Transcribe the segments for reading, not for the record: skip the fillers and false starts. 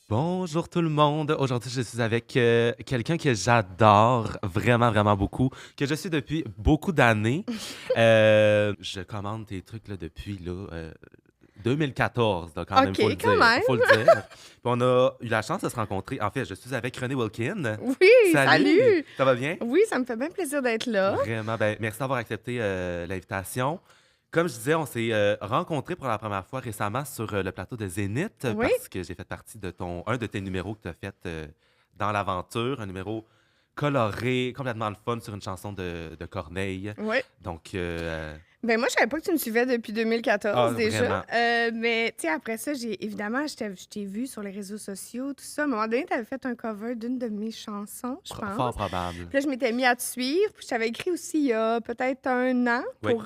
Bonjour tout le monde. Aujourd'hui, je suis avec quelqu'un que j'adore vraiment, vraiment beaucoup, que je suis depuis beaucoup d'années. Je commande tes trucs là, depuis 2014, là, quand même, OK, faut le quand dire. même. Faut le dire. Puis on a eu la chance de se rencontrer. En fait, je suis avec René Wilkin. Oui, Salut, salut! ça va bien? Oui, ça me fait bien plaisir d'être là. Vraiment, ben, merci d'avoir accepté l'invitation. Comme je disais, on s'est rencontrés pour la première fois récemment sur le plateau de Zénith Oui, parce que j'ai fait partie de un de tes numéros que tu as fait dans l'aventure, un numéro coloré, complètement le fun sur une chanson de Corneille. oui. Donc, Ben moi, je savais pas que tu me suivais depuis 2014 déjà. vraiment. Mais tu sais, après ça, évidemment, je t'ai vu sur les réseaux sociaux, tout ça. À un moment donné, tu avais fait un cover d'une de mes chansons, je Fort pense. probable. Puis là, je m'étais mis à te suivre. Puis je t'avais écrit aussi il y a peut-être un an Oui, pour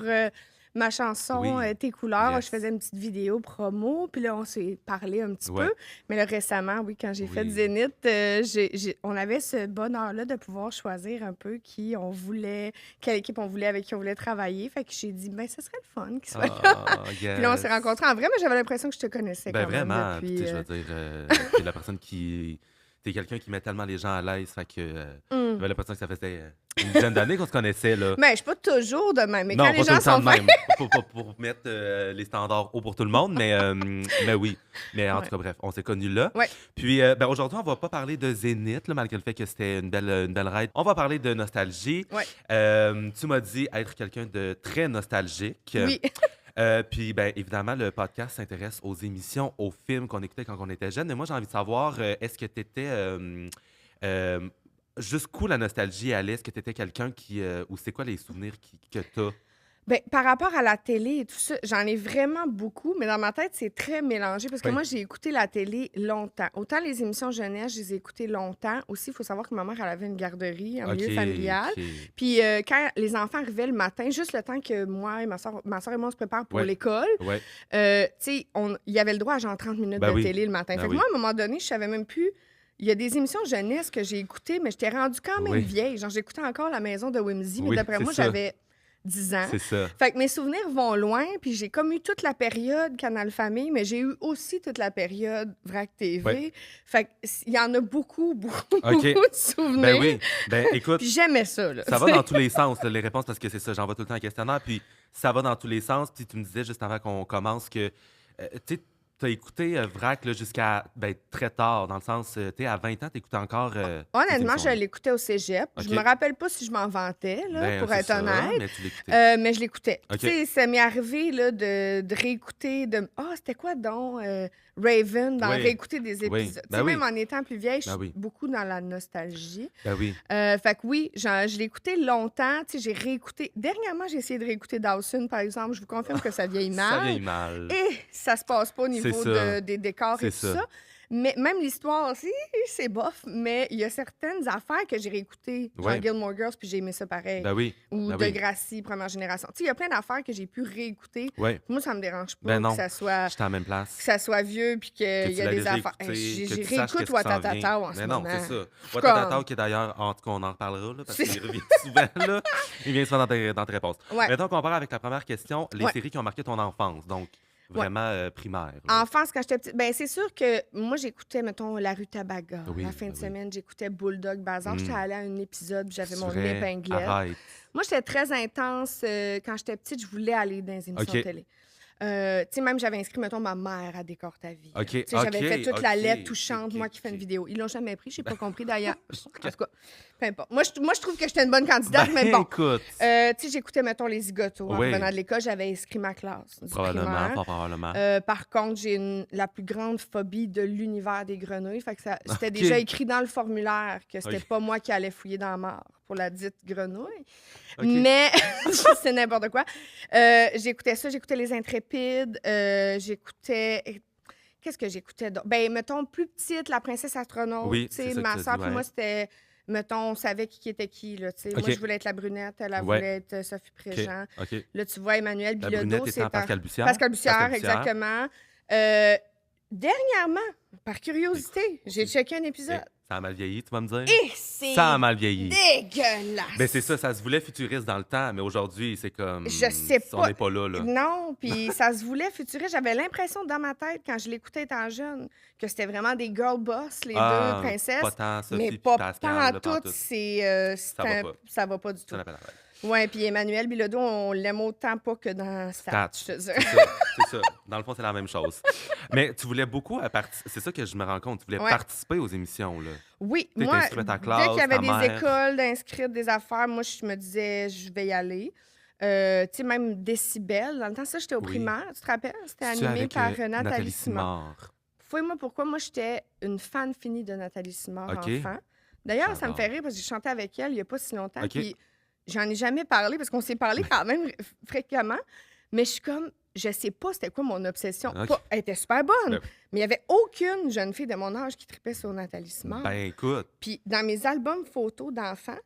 ma chanson oui, Tes couleurs. Je yes, faisais une petite vidéo promo. Puis là, on s'est parlé un petit peu. ouais, Mais là, récemment, oui, quand j'ai fait oui. Zénith, on avait ce bonheur-là de pouvoir choisir un peu qui on voulait, quelle équipe on voulait, avec qui on voulait travailler. Fait que j'ai dit, ben, ce serait le fun qu'il soit là. Ah, Puis là, on s'est yes. rencontrés en vrai, mais j'avais l'impression que je te connaissais Ben quand même vraiment. Puis tu depuis. sais, je veux dire, t'es la personne qui. T'es quelqu'un qui met tellement les gens à l'aise. Fait que Hmm. j'avais l'impression que ça faisait une dizaine d'années qu'on se connaissait, là. Mais je suis pas toujours de même. Mais quand Non, les pas tout gens le temps sont de fins. même. Pas pour mettre les standards hauts pour tout le monde, mais oui. Mais en tout Ouais. cas, bref, on s'est connus là. Ouais. Puis ben, aujourd'hui, on va pas parler de Zénith, là, malgré le fait que c'était une belle ride. On va parler de nostalgie. Ouais. Tu m'as dit être quelqu'un de très nostalgique. Oui. Puis, ben, évidemment, le podcast s'intéresse aux émissions, aux films qu'on écoutait quand on était jeune. Mais moi, j'ai envie de savoir, est-ce que tu étais. Jusqu'où la nostalgie allait? Est-ce que tu étais quelqu'un qui. Ou c'est quoi les souvenirs que tu as? Ben, par rapport à la télé et tout ça, j'en ai vraiment beaucoup, mais dans ma tête, c'est très mélangé parce que Oui. moi, j'ai écouté la télé longtemps. Autant les émissions jeunesse, je les ai écoutées longtemps. Aussi, il faut savoir que ma mère, elle avait une garderie en OK, milieu familial. OK. Puis quand les enfants arrivaient le matin, juste le temps que moi et ma soeur et moi, on se prépare pour Ouais, l'école, ouais. tu sais, il y avait le droit à genre 30 minutes Ben de oui, télé le matin. ben Fait que moi, oui. à un moment donné, je savais même plus. Il y a des émissions jeunesse que j'ai écoutées, mais j'étais rendue quand même Oui, vieille. Genre, j'écoutais encore La Maison de Whimsy, mais oui, d'après c'est moi, ça. j'avais 10 ans. C'est ça. Fait que mes souvenirs vont loin, puis j'ai comme eu toute la période Canal Famille, mais j'ai eu aussi toute la période Vrac Ouais. TV. Fait que il y en a beaucoup, beaucoup, OK. beaucoup de Ben souvenirs. oui. Ben écoute, Puis j'aimais ça, là, ça tu va dans sais. tous les sens, là, les réponses, parce que c'est ça, j'envoie tout le temps un questionnaire, puis ça va dans tous les sens. Puis tu me disais juste avant qu'on commence que, tu sais, t'as écouté Vrac là, jusqu'à ben, très tard, dans le sens, tu sais, à 20 ans, t'écoutais encore ces Honnêtement, je émissions-là. l'écoutais au cégep. Je me OK. rappelle pas si je m'en vantais, là, Ben, pour c'est être ça, honnête. mais tu l'écoutais. Mais je l'écoutais. Puis, tu OK. sais, ça m'est arrivé là, de réécouter. C'était quoi donc Raven, d'en Oui, réécouter des oui. épisodes. Tu Ben sais, même oui, en étant plus vieille, je ben suis oui, beaucoup dans la nostalgie. ben oui. Fait que oui, je l'ai écouté longtemps. Tu sais, j'ai réécouté. Dernièrement, j'ai essayé de réécouter Dawson, par exemple. Je vous confirme que ça vieillit Ça mal. vieillit mal. Et ça se passe pas au C'est niveau ça, des décors et c'est tout ça. ça. Mais même l'histoire aussi, c'est bof. Mais il y a certaines affaires que j'ai réécoutées, genre Ouais, Gilmore Girls, puis j'ai aimé ça pareil. ben oui, Ou ben oui. Degrassi, première génération. Tu sais, il y a plein d'affaires que j'ai pu réécouter. Ouais. Moi, ça me dérange Ben pas non, j'étais à la même que place. ça soit vieux, puis Que qu'il y tu a l'as des déjà affaires. écouté, que J'ai tu saches réécoute qu'est-ce qui s'en vient. Watatata en ce Mais non, c'est moment. ça. Je suis Watatata, comme... qui est d'ailleurs, en tout cas, on en reparlera, là, parce C'est- qu'il revient souvent, là. Il vient souvent dans tes réponses. Ouais, Mettons qu'on part avec la première question, les ouais, séries qui ont marqué ton enfance, donc ouais. vraiment primaire, là. Enfance, quand j'étais petite, ben c'est sûr que moi, j'écoutais, mettons, La rue Tabaga. La Oui, fin ben de oui. semaine, j'écoutais Bulldog Bazar. J'étais Hmm. allée à un épisode, puis j'avais C'est mon vrai? épinglette. Arrête. Moi, j'étais très intense. Quand j'étais petite, je voulais aller dans les émissions de OK, télé. Tu sais, même j'avais inscrit, mettons, ma mère à Décor ta vie. OK, Tu sais, j'avais fait toute la lettre OK, touchante, OK, moi qui fais une OK. vidéo. Ils l'ont jamais pris, j'ai pas compris d'ailleurs. En OK. tout cas, peu importe. Moi, je trouve que j'étais une bonne candidate, Ben, mais bon. écoute, Tu sais, j'écoutais, mettons, les zigotos. En oui, revenant de l'école, j'avais inscrit ma classe du probablement, primaire. fort probablement. Par contre, j'ai la plus grande phobie de l'univers des grenouilles. Fait que c'était déjà OK, écrit dans le formulaire que c'était OK, pas moi qui allais fouiller dans la mare pour la dite grenouille. OK. Mais c'est n'importe quoi. J'écoutais ça, j'écoutais Les Intrépides, j'écoutais... Qu'est-ce que j'écoutais d'autre? Ben, mettons, plus petite, La Princesse Astronaute. Oui, Tu c'est sais, ça que ma tu as soeur dit, puis moi, ouais. c'était... Mettons, on savait qui était qui, là, tu sais. Moi, je OK, voulais être la brunette, elle ouais, voulait être Sophie OK, Préjean. OK. Là, tu vois, Emmanuel La Bilodeau, brunette c'est étant Pascal Bussière? Pascal Pascal Bussière, Bussière. exactement. Euh, Dernièrement, par J'ai écouté. curiosité, j'ai OK. checké un OK. épisode. Ça a mal vieilli, tu vas me dire? Et c'est Ça a mal vieilli. dégueulasse! Ben c'est ça se voulait futuriste dans le temps, mais aujourd'hui, c'est comme... Je sais On pas. n'est pas là, là. Non, puis ça se voulait futuriste. J'avais l'impression dans ma tête, quand je l'écoutais étant jeune, que c'était vraiment des girl boss, les deux princesses. Pas tant Sophie mais puis pas Pascal, là, tout, pantoute. Ça va pas. du tout. Ça n'a pas d'affaire. Ouais, puis Emmanuel Bilodeau, on l'aime autant pas que dans Stats, Stats, je te dis. c'est ça. Dans le fond, c'est la même chose. Mais tu voulais beaucoup participer. C'est ça que je me rends compte. Tu voulais Ouais. participer aux émissions, là. Oui, Tu sais, moi, t'inscrivais ta dès classe, qu'il y avait ta des mère. écoles d'inscrites, des affaires, moi, je me disais, je vais y aller. Tu sais, même Décibel, dans le temps, ça, j'étais au Oui. primaire, tu te rappelles? C'était C'est-tu animé avec, par Nathalie Nathalie Simard. Simard. Fouille-moi pourquoi, moi, j'étais une fan finie de Nathalie Simard OK. enfant. D'ailleurs, ça me J'adore. fait rire parce que j'ai chanté avec elle il n'y a pas si longtemps. OK. Puis j'en ai jamais parlé parce qu'on s'est parlé quand même fréquemment. Mais je suis comme, je sais pas c'était quoi mon obsession. OK. Elle était super bonne, Ben- mais il n'y avait aucune jeune fille de mon âge qui tripait sur Nathalie Simard. Ben écoute, Puis dans mes albums photos d'enfants,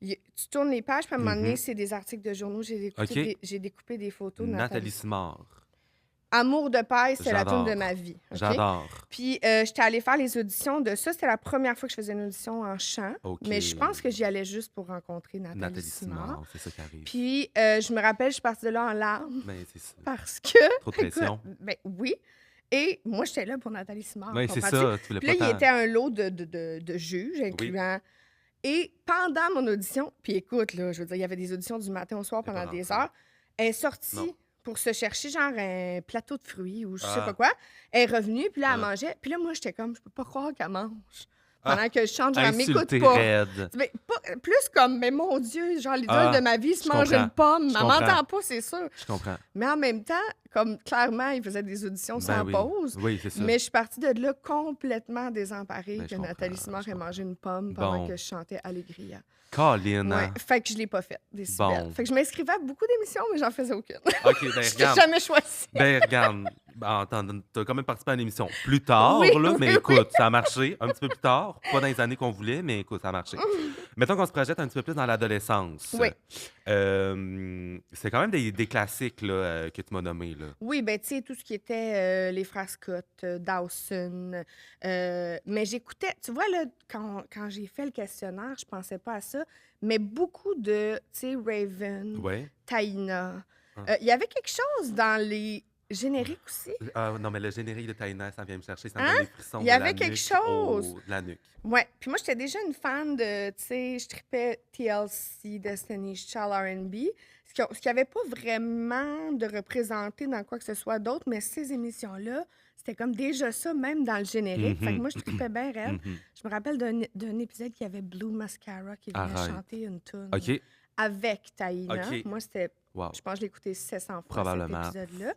tu tournes les pages, puis à un moment donné, Mhm. c'est des articles de journaux. J'ai OK. découpé des photos de Nathalie Nathalie. Simard. Amour de paille, c'est la J'adore. tune de ma vie. OK? J'adore. Puis j'étais allée faire les auditions de ça. C'était la première fois que je faisais une audition en chant. OK. Mais je pense que j'y allais juste pour rencontrer Nathalie, Nathalie Simard. Simard, c'est ça qui arrive. Puis je me rappelle, je suis partie de là en larmes Ben c'est ça. parce que... Trop de pression. Écoute, ben oui. Et moi, j'étais là pour Nathalie Simard. Ben c'est comprends-tu? ça, tu voulais Puis là, pas il tant. était un lot de juges, incluant... Et pendant mon audition, puis écoute, là, je veux dire, il y avait des auditions du matin au soir Elle est pendant pas des rentrée. heures. Elle est sortie Non. pour se chercher genre un plateau de fruits ou je sais Ah. pas quoi. Elle est revenue, puis là, elle Ah. mangeait. Puis là, moi, j'étais comme, je peux pas croire qu'elle mange. Ah. Pendant que je chante, genre, elle m'écoute Insulté pas. raide. Mais plus comme, mais mon Dieu, genre, l'idole Ah, de ma vie se je mange comprends. une pomme. Je Elle comprends. m'entend pas, c'est sûr. Je comprends. Mais en même temps, comme clairement, il faisait des auditions sans Ben oui. pause. Oui, c'est ça. Mais je suis partie de là complètement désemparée Ben, que je comprends, Nathalie Simard je ait comprends. mangé une pomme pendant Bon. que je chantais Allegria. Colin. Ouais, fait que je l'ai pas faite, décibel. Bon. Fait que je m'inscrivais à beaucoup d'émissions, mais j'en faisais aucune. OK, ben Je l'ai regarde. jamais choisi. Ben regarde. T'as quand même participé à une émission plus tard, Oui, là, oui, mais oui. écoute, ça a marché un petit peu plus tard. Pas dans les années qu'on voulait, mais écoute, ça a marché. Mettons qu'on se projette un petit peu plus dans l'adolescence. Oui. C'est quand même des classiques là, que tu m'as nommés. Là. Oui, ben tu sais, tout ce qui était les frères Scott, Dawson. Mais j'écoutais, tu vois, là, quand j'ai fait le questionnaire, je pensais pas à ça, mais beaucoup de, tu sais, Raven, Ouais. Taïna. Ah. Il y avait quelque chose dans les génériques aussi. Non, mais le générique de Taïna, ça vient me chercher. Ça me Hein? donne des frissons. Il y de la avait quelque nuque chose. de la nuque. Ouais, puis moi, j'étais déjà une fan de, tu sais, je tripais TLC, Destiny's Child R&B, ce qui avait pas vraiment de représenté dans quoi que ce soit d'autre, mais ces émissions-là, c'était comme déjà ça, même dans le générique. Fait que moi, je tripais bien raide. Mhm. Je me rappelle d'un épisode qui avait Blue Mascara qui venait Arrête. chanter une tune OK. avec Taïna. OK. Moi, c'était, Wow. je pense que je l'ai écouté 700 fois, Probablement. cet épisode-là.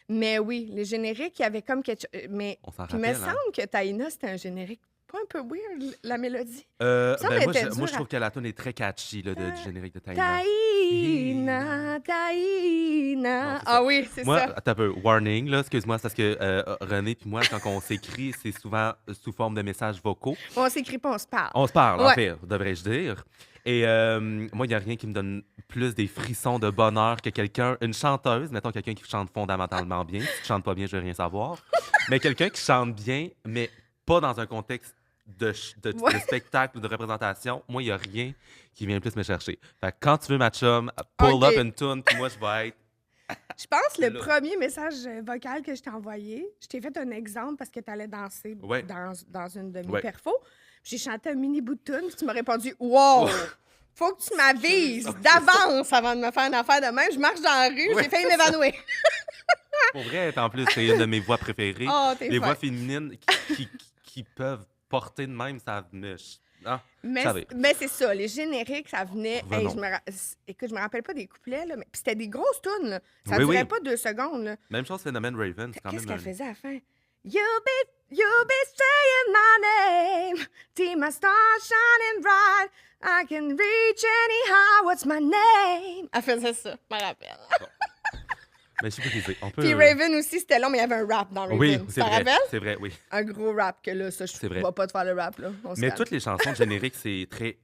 Mais oui, les génériques, il y avait comme quelque chose... Mais On s'en puis il me rappelle. Hein? semble que Taïna, c'était un générique pas un peu weird, la mélodie. Ben, Ça, elle moi, était je dure trouve que la tune est très catchy là, du générique de Taïna. Taïna, Taïna. Non, c'est Ah ça. oui, c'est Moi, ça. t'as un peu warning, là, excuse-moi, c'est parce que René puis moi, quand on s'écrit, c'est souvent sous forme de messages vocaux. On s'écrit pas, on se parle. On se parle, en Ouais. fait, devrais-je dire. Et moi, il n'y a rien qui me donne plus des frissons de bonheur que quelqu'un, une chanteuse, mettons quelqu'un qui chante fondamentalement bien. Si tu chantes pas bien, je veux rien savoir. Mais quelqu'un qui chante bien, mais pas dans un contexte de Ouais. spectacle ou de représentation. Moi, il n'y a rien qui vient plus me chercher. Fait que quand tu veux ma chum, pull OK. up une tune, puis moi, je vais être... Je pense que le Là. premier message vocal que je t'ai envoyé, je t'ai fait un exemple parce que tu allais danser Ouais. dans une de mes Ouais. perfos. J'ai chanté un mini bout de tune, puis tu m'as répondu « Wow! Faut que tu m'avises d'avance avant de me faire une affaire de même. Je marche dans la rue, Ouais, j'ai failli m'évanouir. Pour vrai, en plus, c'est une de mes voix préférées. Oh, t'es Les fin. voix féminines qui peuvent porter de même, ça me... Ah, Mais, savez. mais c'est ça, les génériques, ça venait. Hey, Revenons. écoute, je me rappelle pas des couplets, là, mais puis c'était des grosses tunes. Là. Ça Oui, durait oui. pas 2 secondes. Là. même chose, Phénomène Raven, c'est quand Qu'est-ce même... qu'elle faisait à la fin? You'll be saying my name. See my star shining bright. I can reach anyhow. What's my name? Elle faisait ça, je me rappelle. Mais je suis brisé. On peut... Puis Raven aussi, c'était long, mais il y avait un rap dans Raven. Oui, Tu c'est t'en vrai. rappelles? C'est vrai, oui. Un gros rap que là, ça, je C'est vrai. ne vais pas te faire le rap. Là. On se Mais calme. toutes les chansons de générique, c'est très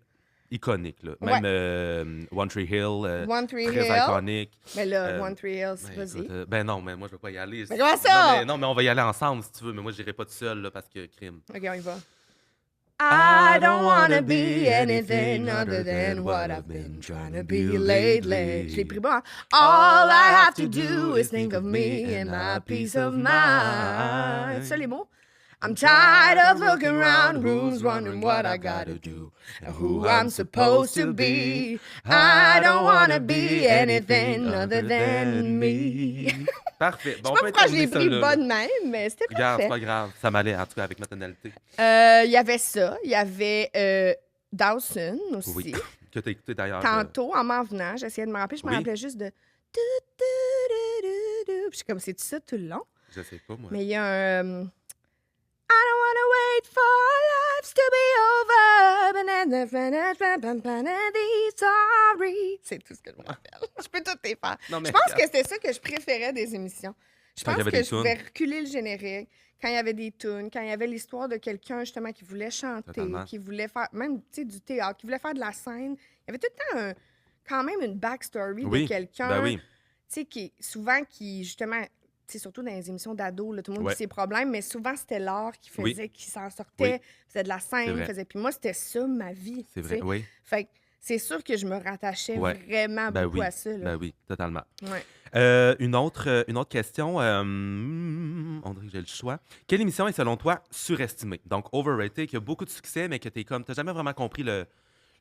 iconique. Là. Même One Tree Hill, One Tree très Hill. iconique. Mais là, Euh, One Tree Hills, Ben, vas-y. écoute, ben non, mais moi, je veux pas y aller. Mais comment ça? Non, mais on va y aller ensemble, si tu veux. Mais moi, je n'irai pas tout seul, là, parce que crime. OK, on y va. I don't wanna be anything other than what I've been trying to be lately. Je l'ai pris bon, hein? All I have to do is think of me and my peace of mind. Ça, les mots? I'm tired of looking around rooms, wondering what I gotta do and who I'm supposed to be. I don't wanna be anything other than me. Parfait. Je sais pas pourquoi je l'ai pris pas de même, mais c'était Regarde, c'est parfait. pas grave. Ça m'allait, en tout cas, avec ma tonalité. Il y avait ça. Il y avait Dawson aussi. Oui. Que t'as écouté d'ailleurs. Tantôt, en m'en venant, j'essayais de me rappeler. Je me Oui. rappelais juste de... Puis je suis comme, c'est ça tout le long. Je sais pas, moi. Mais il y a un... I don't wanna wait for our lives to be over. Sorry. C'est tout ce que je me rappelle. Je peux tout les faire. Non, mais Je pense regarde. que c'était ça que je préférais des émissions. Je Quand il y pense avait que des je pouvais reculer le générique, quand il y avait des tunes, quand il y avait l'histoire de quelqu'un justement qui voulait chanter, Totalement. qui voulait faire même du théâtre, qui voulait faire de la scène. Il y avait tout le temps quand même une backstory Oui, de quelqu'un. ben oui. Tu sais, qui justement, tu sais, surtout dans les émissions d'ados, là, tout le monde Ouais. a ses problèmes, mais souvent, c'était l'art qui Oui. faisait, qui s'en sortait, Oui. faisait de la C'est scène, vrai. faisait... Puis moi, c'était ça, ma vie. C'est tu vrai, sais. oui. Fait que c'est sûr que je me rattachais Ouais. vraiment Ben beaucoup oui. à ça. Là. Ben oui, totalement. Ouais. Une autre question. On dirait que j'ai le choix. Quelle émission est, selon toi, surestimée? Donc, overrated, qui a beaucoup de succès, mais que t'as jamais vraiment compris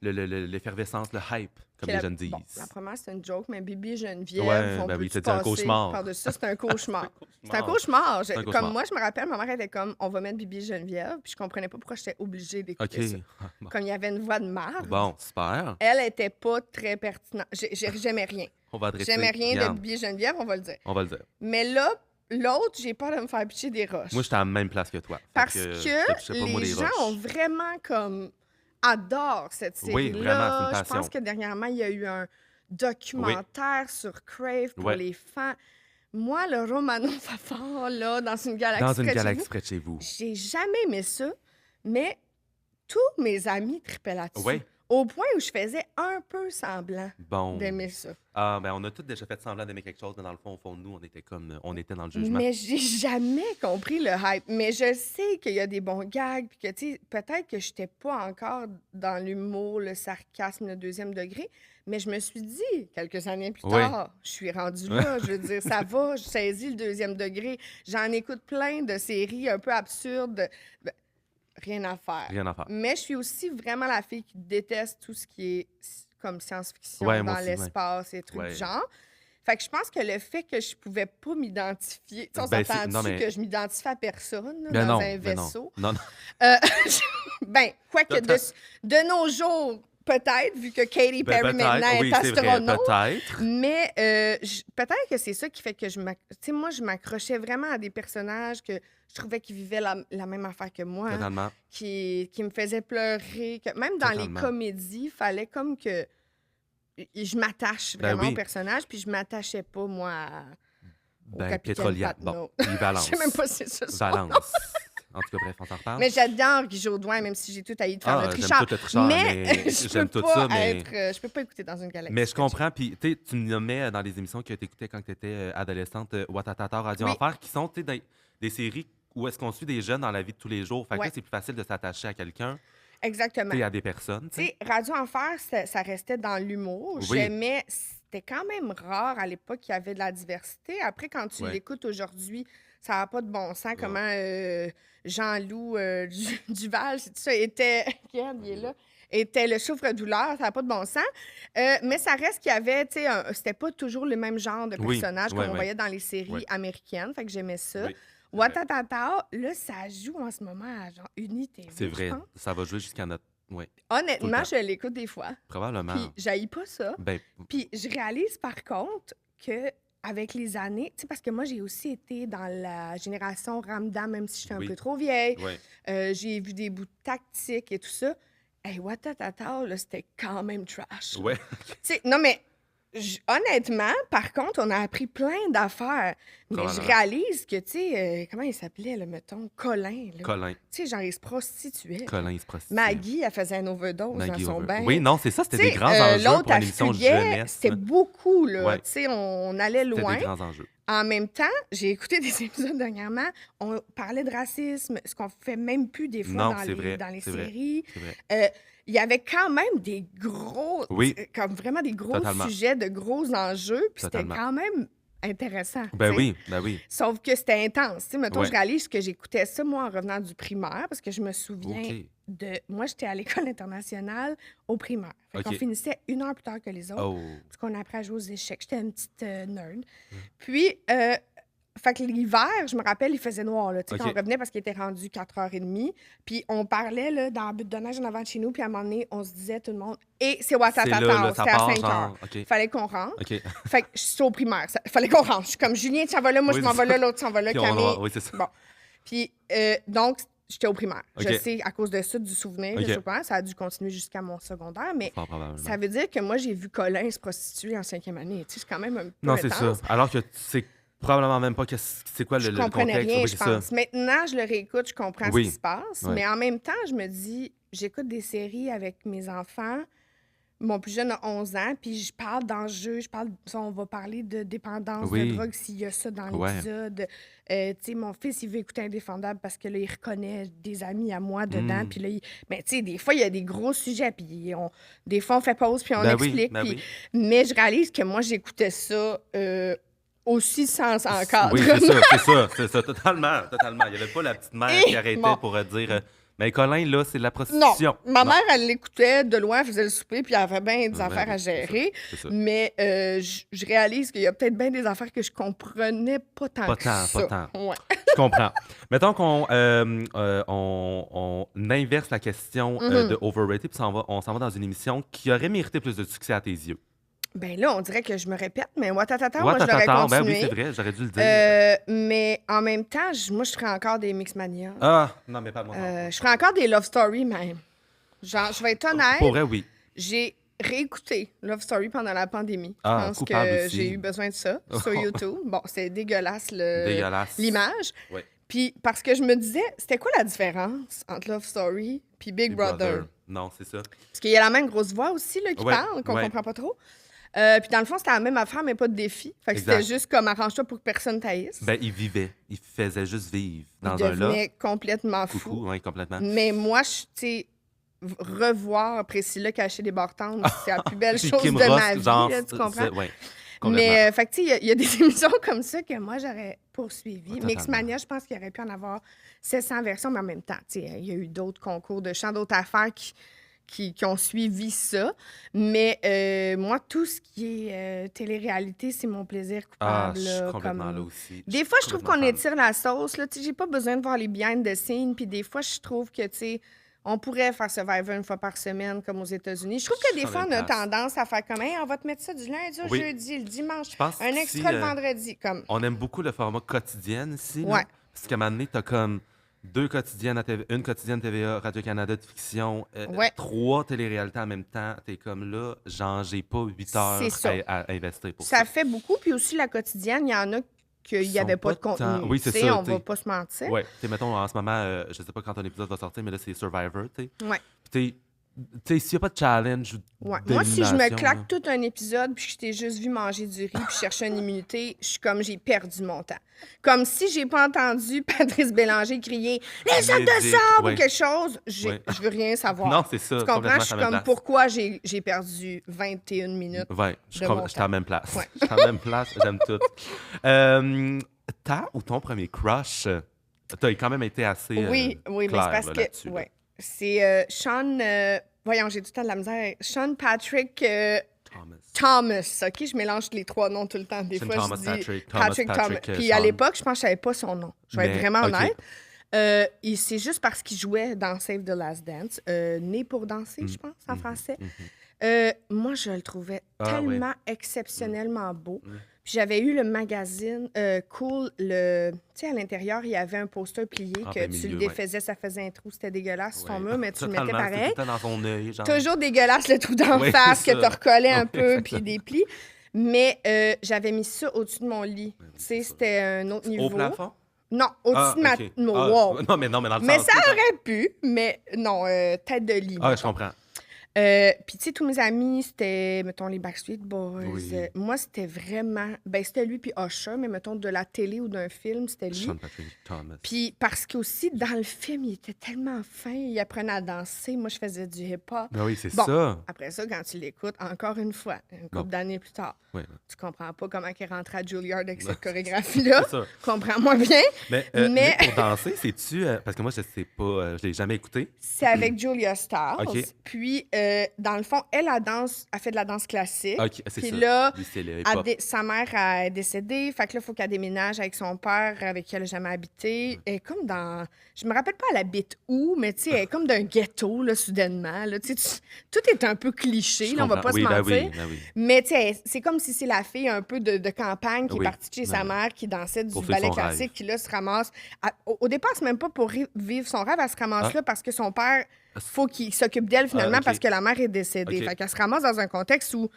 l'effervescence, le hype, comme Puis les jeunes disent. Bon, la première, c'est une joke, mais Bibi Geneviève, Ouais, on ben peut oui, c'était un cauchemar. par-dessus ça, c'est un cauchemar. C'est un cauchemar. cauchemar. C'est un Comme cauchemar. moi, je me rappelle, ma mère était comme, on va mettre Bibi Geneviève, puis je comprenais pas pourquoi j'étais obligée OK. d'écouter ça. Bon. Comme il y avait une voix de marde. Bon, super. Elle était pas très pertinente. J'aimais rien. On va adresser. J'aimais rien de Regarde, Bibi Geneviève, on va le dire. on va le dire. Mais là, l'autre, j'ai peur de me faire pitcher des roches. Moi, j'étais à la même place que toi. Fait Parce je te que pitcherai pas, moi, les des gens roches. ont vraiment comme adorent cette série-là. Oui, vraiment, c'est une Je passion. pense que dernièrement, il y a eu un documentaire sur Crave pour Ouais. les fans. Moi, le Romano Fafard, là, dans une galaxie Dans une près de chez galaxie vous, près de chez vous. j'ai jamais aimé ça, mais tous mes amis tripaient là-dessus. Oui. Au point où je faisais un peu semblant Bon. d'aimer ça. Ah, ben, on a tous déjà fait semblant d'aimer quelque chose, mais dans le fond, au fond de nous, on était dans le jugement. Mais j'ai jamais compris le hype. Mais je sais qu'il y a des bons gags, puis que, tu sais, peut-être que je n'étais pas encore dans l'humour, le sarcasme, le deuxième degré, mais je me suis dit, quelques années plus Oui. tard, je suis rendue là, je veux dire, ça va, je saisis le deuxième degré. J'en écoute plein de séries un peu absurdes. Ben, rien à faire. Rien à faire. Mais je suis aussi vraiment la fille qui déteste tout ce qui est comme science-fiction Ouais, moi dans aussi, ouais. l'espace et trucs Ouais. du genre. Fait que je pense que le fait que je pouvais pas m'identifier... Tu sais, on Ben, s'entend non, mais- que je m'identifie à personne là, Ben dans non, un ben non. vaisseau. Non, non. Ben, quoique de nos jours, peut-être, vu que Katy Ben, Perry maintenant est oui, c'est vrai, astronaute. peut-être. Mais peut-être que c'est ça qui fait que tu sais, moi, je m'accrochais vraiment à des personnages que je trouvais qu'ils vivaient la même affaire que moi, Totalement. qui me faisaient pleurer. Que même dans Totalement. les comédies, il fallait comme que je m'attache Ben vraiment oui. au personnage, puis je m'attachais pas, moi, au Ben, capitaine pétrolière. Patnaud. Bon, puis Je Valence. sais même pas si c'est ça. son Valence. nom. En tout cas, bref, on s'en reparle. Mais j'adore Guy Jodoin, même si j'ai tout haï de faire le j'aime tricheur. tout le tricheur, mais je j'aime peux tout pas ça, mais... être, je peux pas écouter dans une galaxie. Mais je comprends, puis tu me nommais dans les émissions que tu écoutais quand tu étais adolescente, Watatata, Radio Oui. Enfer, qui sont des séries où est-ce qu'on suit des jeunes dans la vie de tous les jours. Fait que Ouais. là, c'est plus facile de s'attacher à quelqu'un, Exactement. à des personnes. Tu sais, Radio Enfer, ça restait dans l'humour. Oui. J'aimais... C'était quand même rare à l'époque qu'il y avait de la diversité. Après, quand tu Ouais. l'écoutes aujourd'hui, ça n'a pas de bon sens. Comment Jean-Loup Duval, c'est tout ça, était... Regarde, il est là. Était le souffre-douleur, ça n'a pas de bon sens. Mais ça reste qu'il y avait, tu sais, c'était pas toujours le même genre de Oui, personnage ouais, qu'on ouais. voyait dans les séries Ouais. américaines. Fait que j'aimais ça. Oui, Watatata, là, ça joue en ce moment à genre Unité. c'est vrai. Ça va jouer jusqu'à notre... Oui, Honnêtement, Tout le je l'écoute des fois. probablement. Puis j'haïs pas ça. Ben, Puis je réalise par contre que avec les années, tu sais, parce que moi j'ai aussi été dans la génération Ramdam, même si je suis un Oui. peu trop vieille. ouais. J'ai vu des bouts tactiques et tout ça. Hey, Watatata, là, c'était quand même trash. Ouais. Tu sais, non, mais honnêtement, par contre, on a appris plein d'affaires. Mais je Probablement. réalise que, tu sais, comment il s'appelait, là, mettons, Colin. Là. Colin. Tu sais, genre, il se prostituait. Colin, il se prostitue. Maggie, elle faisait un overdose Maggie dans son over- bain. Oui, non, c'est ça. C'était Tu des sais, grands enjeux l'autre, pour une elle émission de fuyait, jeunesse. c'était beaucoup, là. Ouais. Tu sais, on allait C'était loin. des grands enjeux. en même temps, j'ai écouté des épisodes dernièrement, on parlait de racisme, ce qu'on fait même plus des fois Non, dans c'est vrai, dans les c'est vrai, séries. c'est vrai. Il y avait quand même des gros, Oui, comme vraiment des gros totalement, sujets, de gros enjeux, puis c'était totalement. quand même intéressant, tu Ben sais. oui, ben oui. Sauf que c'était intense. Tu sais, mettons, je Ouais. réalise que j'écoutais ça, moi, en revenant du primaire, parce que je me souviens OK. de... Moi, j'étais à l'école internationale au primaire. Fait qu'on OK. finissait 1 heure plus tard que les autres, Oh. parce qu'on apprenait à jouer aux échecs. J'étais une petite nerd. Puis, fait que l'hiver, je me rappelle, il faisait noir, là, tu sais, quand OK. on revenait parce qu'il était rendu 4h30. Puis on parlait, là, dans la butte de neige en avant de chez nous, puis à un moment donné, on se disait, tout le monde, et c'est C'est là, Watatata, là, ça c'était à part 5h. genre... OK, Fallait qu'on rentre. OK. Fait que je suis au primaire. Fallait qu'on rentre. Je suis comme Julien, tu s'en vas là, moi Oui, je m'en c'est vais là, ça. l'autre s'en va là, Puis Camille. oui, c'est ça. Bon. Puis donc, j'étais au primaire. Je OK. sais, à cause de ça, du souvenir que OK. je suis au primaire, ça a dû continuer jusqu'à mon secondaire, mais Fort probablement. ça veut dire que moi, j'ai vu Colin se prostituer en 5e année. Tu sais, c'est quand même un peu Non, c'est ça. intense. Alors que tu sais probablement même pas c'est quoi Je le comprenais contexte. rien, Oui, je c'est ça. pense. Maintenant, je le réécoute, je comprends Oui. ce qui se passe, Ouais. mais en même temps, je me dis, j'écoute des séries avec mes enfants. Mon plus jeune a 11 ans, puis je parle d'enjeux, on va parler de dépendance Oui. de drogue s'il y a ça dans Ouais. l'épisode. Tu sais, mon fils, il veut écouter Indéfendable parce que là, il reconnaît des amis à moi dedans. Puis là, mais tu sais, des fois, il y a des gros sujets, puis des fois, on fait pause, puis on Ben oui, explique. ben puis... oui. Mais je réalise que moi, j'écoutais ça aussi sans encadrement. Oui, c'est ça, totalement, totalement. Il n'y avait pas la petite mère qui arrêtait bon. pour dire mais Colin, là, c'est de la Non, prostitution. ma Non. mère, elle l'écoutait de loin, elle faisait le souper, puis elle avait bien des Ben affaires oui, à c'est ça, gérer. c'est ça. Mais je réalise qu'il y a peut-être bien des affaires que je comprenais pas tant Pas que tant, ça. pas tant. Ouais. Je comprends. Mettons qu'on on inverse la question de overrated, puis on s'en va dans une émission qui aurait mérité plus de succès à tes yeux. Ben là, on dirait que je me répète, mais Watatata, moi, je l'aurais Watatata, ben continué. oui, c'est vrai, j'aurais dû le dire. Mais en même temps, moi, je ferais encore des Mixmania. Ah, non, mais pas moi. Je ferais encore des Love Story, même. Genre, je vais être honnête, Pour vrai, oui. j'ai réécouté Love Story pendant la pandémie. Ah, Je pense coupable que aussi. j'ai eu besoin de ça sur YouTube. Bon, c'est dégueulasse, Dégueulasse. l'image. Ouais. Puis parce que je me disais, c'était quoi la différence entre Love Story puis Big Brother? Non, c'est ça. Parce qu'il y a la même grosse voix aussi là, qui Ouais, parle, qu'on ouais. comprend pas trop. Puis dans le fond, c'était la même affaire, mais pas de défi. Fait que Exact. c'était juste comme arrange-toi pour que personne taillisse. Ben, il vivait. Il faisait juste vivre Il dans un devenait loft. complètement Coucou, fou. oui, complètement. Mais moi, tu sais, revoir Priscilla cacher des bartendes, c'est la plus belle Puis chose Kim de Ross, ma vie, genre, là, tu comprends? ouais, complètement. Mais, fait que, tu sais, il y a des émissions comme ça que moi, j'aurais poursuivi. Totalement. Mixmania, je pense qu'il aurait pu en avoir 700 versions, mais en même temps, tu sais, il y a eu d'autres concours de chant, d'autres affaires qui ont suivi ça. Mais moi, tout ce qui est télé-réalité, c'est mon plaisir Ah, coupable. je suis là, complètement comme- là aussi. Des fois, je trouve qu'on complètement étire la sauce. Là. Tu sais, j'ai pas besoin de voir les behind the scenes. Puis des fois, je trouve que, tu sais, on pourrait faire Survivor 1 fois par semaine, comme aux États-Unis. Je trouve que des Je suis fois, en on a même place. tendance à faire comme, hey, on va te mettre ça du lundi au Oui. jeudi, le dimanche, Je pense un qu'ici, extra le vendredi. Comme, On aime beaucoup le format quotidien ici. là. Ouais. Parce qu'à un moment donné, t'as comme 2 quotidiennes à TV, une quotidienne TVA, Radio-Canada de fiction, Ouais. 3 téléréalités en même temps. T'es comme là, genre, j'ai pas 8 heures C'est ça. à investir pour ça ça. fait beaucoup. Puis aussi, la quotidienne, il y en a qu'il n'y Sont avait pas de pas contenu. tant- Oui, c'est Tu sais, ça, on va t'sais. pas se mentir. Ouais. Tu sais, mettons, en ce moment, je sais pas quand ton épisode va sortir, mais là, c'est Survivor, tu sais. Ouais. Puis tu sais, s'il n'y a pas de challenge ou Ouais. Moi, si je me d'élimination, claque là. tout un épisode puis que je t'ai juste vu manger du riz puis chercher une immunité, je suis comme j'ai perdu mon temps. Comme si j'ai pas entendu Patrice Bélanger crier les hommes de Médic, sable ouais. ou quelque chose, Ouais. je veux rien savoir. Non, c'est ça. Tu comprends? complètement Je suis à la même comme place. pourquoi j'ai perdu 21 minutes. Ouais, de mon j'étais à la temps. même place. Ouais. J'étais à la même place, j'aime tout. Ta ou ton premier crush? T'as quand même été assez Oui, oui, mais clair, c'est parce là, que là-dessus, là. ouais, c'est Sean. Voyons, j'ai tout le temps de la misère. Sean Patrick Thomas. Ok, je mélange les trois noms tout le temps. Des Sean fois, Thomas, je dis Patrick Thomas. Puis à Sean. l'époque, je pense que je savais pas son nom. Je vais être Mais, vraiment ok. honnête. C'est juste parce qu'il jouait dans Save the Last Dance, Né pour danser, je pense, en français. Moi, je le trouvais Ah, tellement exceptionnellement beau. Mm. Puis j'avais eu le magazine Cool, tu sais, à l'intérieur, il y avait un poster plié En que plein tu milieu, le ouais. défaisais, ça faisait un trou, c'était dégueulasse sur ton Ouais. mur, mais tu le mettais Totalement, c'était pareil. tout le temps dans son œil, genre. Toujours dégueulasse le trou d'en Oui, face que ça. tu recollais un Oui, peu, c'est puis ça. des plis. Mais j'avais mis ça au-dessus de mon lit. oui, Tu sais, c'est ça. c'était un autre niveau. Au plafond? Non, au-dessus Ah, de ma... ok. No, Ah, wow. Non, mais dans le Mais sens, ça tu sais, aurait pu, mais non, tête de lit. Ah, mettons. je comprends. Puis, tu sais, tous mes amis, c'était, mettons, les Backstreet Boys. Oui. Moi, c'était vraiment... Ben, c'était lui puis Usher, mais mettons, de la télé ou d'un film, c'était lui. Sean Patrick Thomas. Puis, parce qu'aussi, dans le film, il était tellement fin, il apprenait à danser. Moi, je faisais du hip-hop. Ben oui, c'est Bon, ça. après ça, quand tu l'écoutes, encore une fois, une couple Bon. d'années plus tard, Oui, tu comprends pas comment il est rentré à Juilliard avec cette chorégraphie-là. c'est ça. Comprends-moi bien. Mais, Mais- lui, pour danser, c'est-tu... parce que moi, je sais pas, je l'ai jamais écouté. C'est avec Julia Stiles. OK. Puis, dans le fond, elle fait de la danse classique. OK, c'est Puis ça. là, Lui, c'est le elle hip-hop. sa mère est décédée. Fait que là, il faut qu'elle déménage avec son père, avec qui elle n'a jamais habité. Elle est comme dans... Je me rappelle pas, elle habite où, mais tu sais, elle est comme d'un ghetto, là, soudainement. Là. Tout est un peu cliché, Je là, on va comprends. pas Oui, se ben mentir. oui, ben oui. Mais tu sais, c'est comme si c'est la fille un peu de campagne qui est Oui, partie de chez sa ben oui. mère, qui dansait du Pour suivre ballet son classique, rêve. qui là se ramasse. Au départ, c'est même pas pour vivre son rêve, elle se ramasse Ah. là parce que son père, Ah, faut qu'il s'occupe d'elle finalement OK. parce que la mère est décédée. OK. Fait qu'elle se ramasse dans un contexte où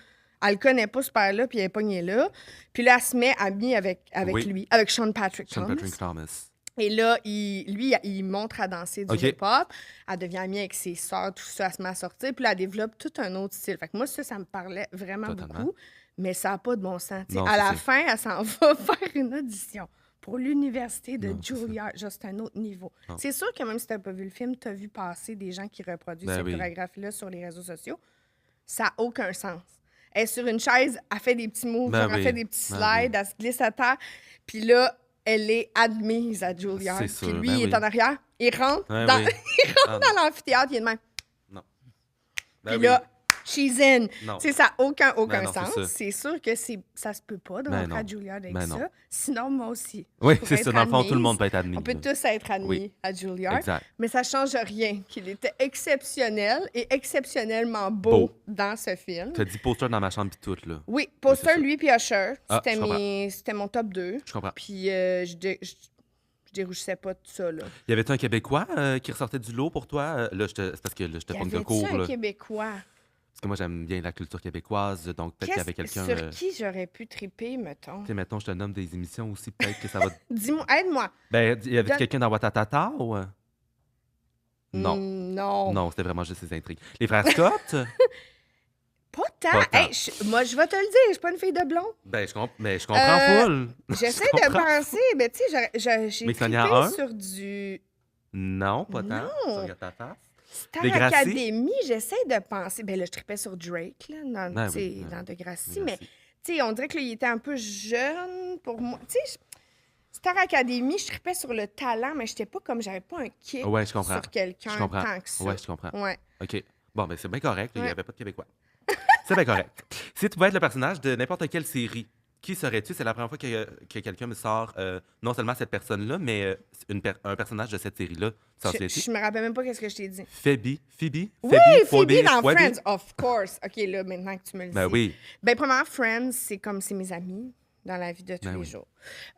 elle le connaît pas, ce père-là, puis elle est pognée là. Puis là, elle se met amie avec Oui. lui, avec Sean Patrick Sean Thomas. Patrick Thomas. Et là, il montre à danser du OK. hip-hop. Elle devient amie avec ses sœurs, tout ça, elle se met à sortir. Puis là, elle développe tout un autre style. Fait que moi, ça me parlait vraiment Totalement. beaucoup. Mais ça n'a pas de bon sens. T'sais, Non, à c'est la ça. fin, elle s'en va faire une audition pour l'université de Non, c'est ça. Juilliard. Genre, c'est un autre niveau. Non. C'est sûr que même si tu n'as pas vu le film, tu as vu passer des gens qui reproduisent Ben cette oui. chorégraphie-là sur les réseaux sociaux. Ça n'a aucun sens. Elle est sur une chaise, elle fait des petits moves, Ben genre, elle oui. fait des petits Ben slides, oui. elle se glisse à terre. Puis là, elle est admise à Juilliard. C'est Puis sûr, lui, ben il est oui. en arrière, il rentre Ouais, dans, oui. Ah, non. dans l'amphithéâtre, il est de même. Non. Puis Ben là, she's in. Non. Tu sais, ça n'a aucun Ben non, c'est sens. ça. C'est sûr que ça se peut pas de Ben rentrer à non. Juilliard avec Ben non. ça. Sinon, moi aussi. Oui, je pourrais c'est ça. être Dans le fond, tout le admise. monde peut être admis. On peut là. tous être admis Oui. à Juilliard. Exact. Mais ça change rien qu'il était exceptionnel et exceptionnellement beau, Beau. dans ce film. Tu as dit poster dans ma chambre pis tout, là. Oui, c'est Poster, ça. lui puis Usher. Ah, C'était je comprends. c'était mon top 2. Je comprends. Puis je dérougissais pas de ça, là. Y avait-tu un Québécois qui ressortait du lot pour toi? Là, c'est parce que là, je te Y pogne de avait-tu cours, un là. Québécois? Parce que moi, j'aime bien la culture québécoise, donc peut-être qu'il y avait quelqu'un... Sur qui j'aurais pu triper, mettons? Tu sais, mettons, je te nomme des émissions aussi, peut-être que ça va... Dis-moi, aide-moi. Ben, y avait Donne- quelqu'un dans Watatata ou... Non. Non. Non, c'était vraiment juste des intrigues. Les frères Scott? Pas tant. Pas tant. Hey, moi, je vais te le dire, je suis pas une fille de blond. Ben, mais je comprends full. J'essaie Je de comprends. penser, mais tu sais, j'ai Mix trippé Sonia 1? sur du Non, pas tant. Non. Tu regardes ta face. Star Degrassi? Academy. J'essaie de penser. Ben là, je trippais sur Drake, là, dans, Ben tu sais, oui, dans ben Degrassi, oui, mais merci. tu sais, on dirait qu'il était un peu jeune pour moi. Tu sais, Star Academy, je trippais sur le talent, mais j'étais pas comme, j'avais pas un kick Ouais, je comprends. sur quelqu'un Je comprends. tant que ça. Ouais, je comprends. Ouais. OK. Bon, ben c'est bien correct. Il n'y Ouais. avait pas de Québécois. C'est bien correct. Si tu pouvais être le personnage de n'importe quelle série, qui serais-tu? C'est la première fois que quelqu'un me sort non seulement cette personne-là, mais un personnage de cette série-là. Ça Je me rappelle même pas qu'est-ce que je t'ai dit. Phoebe. Oui, Phoebe dans Phoebe? Friends, of course. OK, là, maintenant que tu me le Ben dis. oui. Ben, premièrement, Friends, c'est mes amis dans la vie de tous Ben les oui. jours.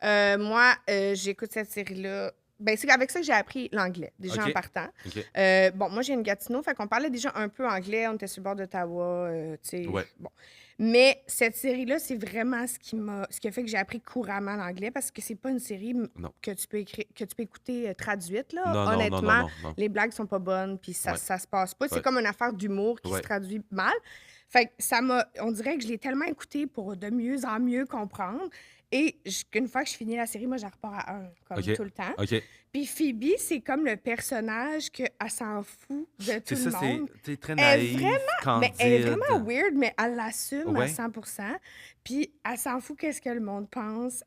Moi, j'écoute cette série-là. Ben, c'est avec ça que j'ai appris l'anglais, déjà OK. en partant. OK. Bon, moi, j'ai une Gatineau, fait qu'on parlait déjà un peu anglais, on était sur le bord d'Ottawa, tu sais. Ouais. Bon. Mais cette série-là, c'est vraiment ce qui a fait que j'ai appris couramment l'anglais, parce que c'est pas une série Non. que tu peux écouter traduite, là. Non, non, non, Honnêtement, non, non, non. les blagues sont pas bonnes, puis ça, Ouais. ça se passe pas. C'est Ouais. comme une affaire d'humour qui Ouais. se traduit mal. Fait que on dirait que je l'ai tellement écouté pour de mieux en mieux comprendre. Et qu'une fois que je finis la série, moi, j'en repars à un, comme OK. tout le temps. OK. Puis Phoebe, c'est comme le personnage qu'elle s'en fout de tout C'est le ça, monde. c'est très Elle est naïf, Mais candide. elle est vraiment weird, mais elle l'assume à Ouais. 100%. Puis elle s'en fout qu'est-ce que le monde pense.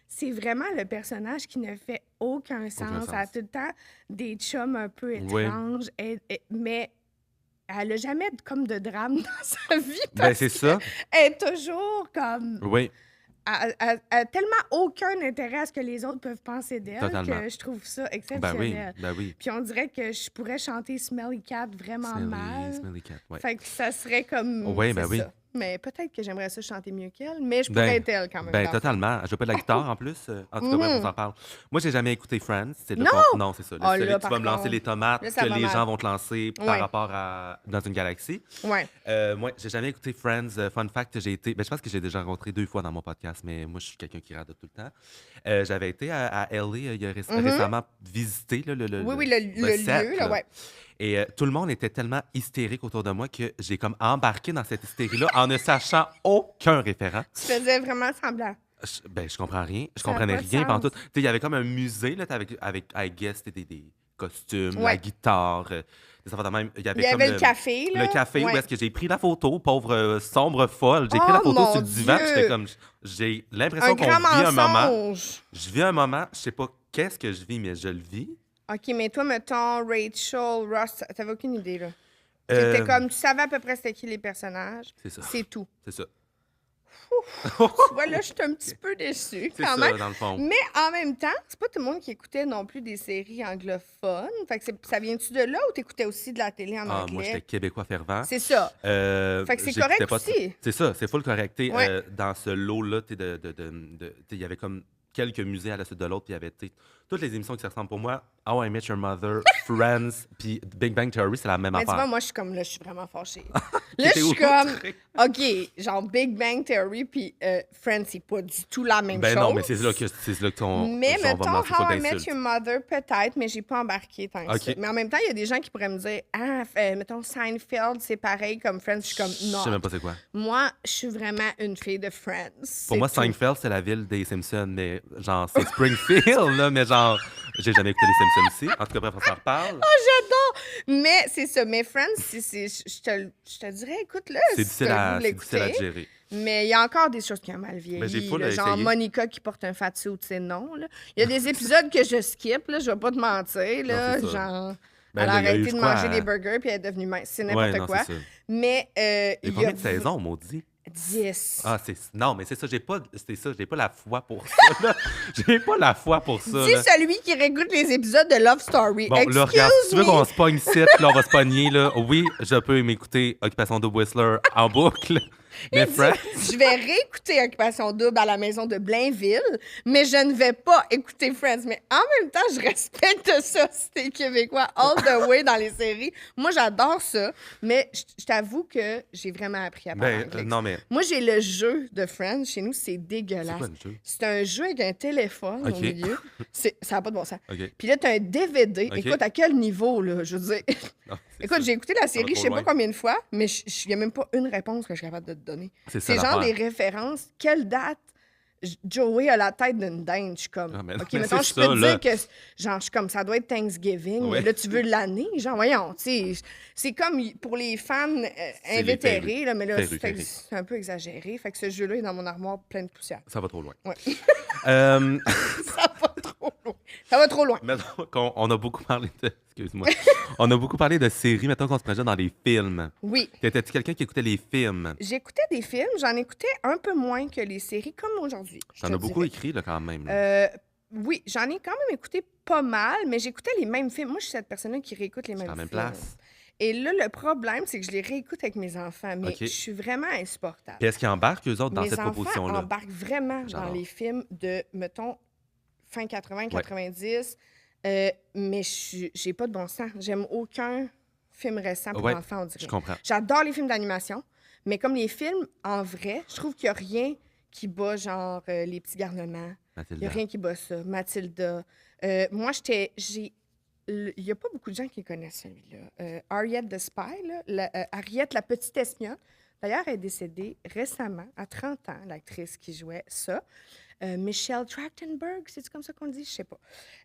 C'est vraiment le personnage qui ne fait aucun sens. Elle a sens. tout le temps des chums un peu Oui. étranges. Mais elle n'a jamais comme de drame dans sa vie. Ben, Parce c'est ça. qu'elle est toujours comme... Oui. Elle a tellement aucun intérêt à ce que les autres peuvent penser d'elle Totalement. que je trouve ça Ben oui. exceptionnel. Ben oui. Puis on dirait que je pourrais chanter Smelly Cat vraiment mal. Smelly Cat, ouais. Fait que ça serait comme. Ouais, ben c'est oui. ça. Mais peut-être que j'aimerais ça chanter mieux qu'elle, mais je Ben, pourrais être elle quand même. Ben, dans le fond. totalement. Je joue pas de la guitare en plus. En tout cas, bref, on s'en parle. Moi, j'ai jamais écouté Friends. C'est le Non! Non, c'est ça. Ah, Celui là, que tu par vas me lancer contre. les tomates Là, ça que va les mal. gens vont te lancer par Ouais. rapport à Dans une galaxie. Ouais. Moi, j'ai jamais écouté Friends. Fun fact, j'ai été. Ben, je pense que j'ai déjà rencontré 2 fois dans mon podcast, mais moi, je suis quelqu'un qui rate tout le temps. J'avais été à LA il y a récemment visité là, Oui, le set, lieu, là, ouais. Et tout le monde était tellement hystérique autour de moi que j'ai comme embarqué dans cette hystérie-là en ne sachant aucun référent. Tu faisais vraiment semblant. Je comprends rien. Je Ça a comprenais pas de rien sens. pantoute. Tu sais, il y avait comme un musée là, avec I guess, des costumes, la Ouais. guitare, des affaires de même. Il y Il avait y comme avait le café, là. le café où Ouais. est-ce que j'ai pris la photo, pauvre sombre folle. J'ai pris la Oh, photo mon sur le divan, puis Dieu! j'étais comme, j'ai l'impression Un qu'on grand vit un moment. mensonge. Je vis un moment, je sais pas qu'est-ce que je vis, mais je le vis. OK, mais toi, mettons, Rachel, Ross, t'avais aucune idée, là. Euh, C'était comme, tu savais à peu près c'était qui les personnages. C'est ça. C'est tout. C'est ça. Tu vois, là, je suis un petit peu déçue, C'est quand ça, même. dans le fond. Mais en même temps, c'est pas tout le monde qui écoutait non plus des séries anglophones. Fait que ça vient-tu de là ou t'écoutais aussi de la télé en Ah, anglais? moi, j'étais québécois fervent. C'est ça. Fait que c'est J'écoutais correct pas aussi. C'est ça, c'est full correct. T'sais, Ouais. dans ce lot-là, il y avait comme quelques musées à la suite de l'autre, puis il y avait toutes les émissions qui se ressemblent pour moi. How I Met Your Mother, Friends, puis Big Bang Theory, c'est la même Mais tu vois, affaire. moi, je suis comme, là, je suis vraiment fâchée. Là, T'étais je suis comme, outrée. OK, genre Big Bang Theory puis Friends, c'est pas du tout la même Ben chose. non, mais c'est là qu'on Mais on va me mettons, lancer full How I Met d'insultes. Your Mother, peut-être, mais j'ai pas embarqué tant que OK. ça. Mais en même temps, il y a des gens qui pourraient me dire, ah, mettons, Seinfeld, c'est pareil comme Friends. Je suis comme, Je non. sais même pas c'est quoi. Moi, je suis vraiment une fille de Friends. Pour moi, Seinfeld, c'est la ville des Simpsons, mais genre, c'est Springfield, là, mais genre, j'ai jamais écouté les Simpsons ici. En tout cas, bref, on s'en reparle. Mais c'est ça. Mais Friends, je te dirais, écoute-le. C'est si t'as le goût de difficile à l'écouter. gérer. Mais il y a encore des choses qui ont mal vieilli. Ben, j'ai full là, genre essayé. Monica qui porte un fat suit, c'est non. Là. Il y a des épisodes que je skip, là, je vais pas te mentir. Là, Non, c'est ça. genre, Ben, elle a là, il y a eu, arrêté je de crois, manger des burgers puis elle est devenue mince. C'est n'importe Ouais, non, quoi. c'est ça. Mais Il y a il y combien a de saisons, maudit? 10. Ah, non, mais c'est ça, j'ai pas la foi pour ça, là. J'ai pas la foi pour ça, Dis là. celui qui réécoute les épisodes de Love Story. Bon, là, regarde, si tu veux Excuse qu'on me. se pogne ici, puis là, on va se pogner, là. Oui, je peux m'écouter Occupation Double Whistler en boucle. Mais Friends, Je vais réécouter Occupation Double à la maison de Blainville, mais je ne vais pas écouter Friends. Mais en même temps, je respecte ça si t'es québécois all the way dans les séries. Moi, j'adore ça, mais je t'avoue que j'ai vraiment appris à parler anglais. non, mais Moi, j'ai le jeu de Friends. Chez nous, c'est c'est dégueulasse. quoi le jeu? C'est un jeu avec un téléphone OK. au milieu. Ça n'a pas de bon sens. OK. Puis là, tu as un DVD. OK. Écoute, à quel niveau, là? Je veux dire. Non, c'est Écoute, ça. j'ai écouté la va série, je trop sais pas loin. combien de fois, mais il n'y a même pas une réponse que je suis capable de te donner. C'est ça, C'est genre l'affaire. des références. Quelle date Joey a la tête d'une dinde? Je suis comme. Ah, mais- OK, mais mettons, c'est je peux ça, te là. dire que, genre, je suis comme, ça doit être Thanksgiving. Ouais. Mais là, tu veux l'année? Genre, voyons, tu sais. C'est comme pour les fans les invétérés, là, mais là, perruques. c'est un peu exagéré. Fait que ce jeu-là est dans mon armoire plein de poussière. Ça va trop loin. Ouais. Euh, Ça va trop loin. Ça va trop loin. Mettons on a beaucoup parlé de... Excuse-moi. On a beaucoup parlé de séries, mettons qu'on se projette dans les films. Oui. T'étais-tu quelqu'un qui écoutait les films? J'écoutais des films, j'en écoutais un peu moins que les séries, comme aujourd'hui. je T'en te as beaucoup dirais. écrit, là, quand même. Là. Oui, j'en ai quand même écouté pas mal, mais j'écoutais les mêmes films. Moi, je suis cette personne-là qui réécoute les C'est mêmes à la même films. place. Et là, le problème, c'est que je les réécoute avec mes enfants, mais OK. je suis vraiment insupportable. Puis est-ce qu'ils embarquent, eux autres, dans Mes cette enfants proposition-là? embarquent vraiment dans J'adore. les films de, mettons, fin 80, 90, mais j'ai pas de bon sens. J'aime aucun film récent pour Ouais, enfants, on dirait. Je comprends. J'adore les films d'animation, mais comme les films en vrai, je trouve qu'il n'y a rien qui bat, genre, Les Petits Garnements. Il Mathilda. n'y a rien qui bat ça. Mathilda. Moi, il n'y a pas beaucoup de gens qui connaissent celui-là. Harriet the Spy, là, Harriet, la petite espionne. D'ailleurs, elle est décédée récemment, à 30 ans, l'actrice qui jouait ça. Michelle Trachtenberg, c'est comme ça qu'on dit? Je sais pas.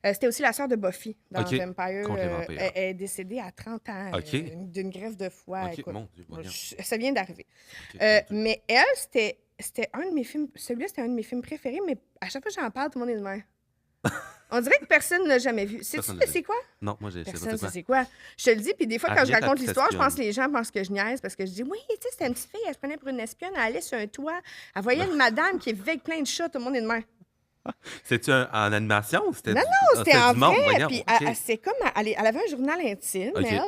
C'était aussi la sœur de Buffy dans OK. Vampire. Contre les vampires. Elle est décédée à 30 ans OK. d'une greffe de foie. OK, Écoute, mon Dieu, voyons. ça vient d'arriver. OK, mon Dieu. Mais elle, c'était un de mes films. Celui-là, c'était un de mes films préférés, mais à chaque fois que j'en parle, tout le monde est de même. On dirait que personne ne l'a jamais vu. Sais-tu Personne ne l'a c'est quoi? Non, moi, je sais pas Personne c'est ne quoi. sait c'est quoi. Je te le dis, puis des fois, quand je Harriet, la raconte petite l'histoire, je pense que espionne. les gens pensent que je niaise parce que je dis, oui, tu sais, c'était une petite fille, elle se prenait pour une espionne, elle allait sur un toit, elle voyait une madame qui vivait avec plein de chats, tout le monde est de même. C'est-tu en animation ou c'était Non, du... non, c'était en du monde, vrai. voyons, Puis OK. c'est comme, elle avait un journal intime, OK. elle.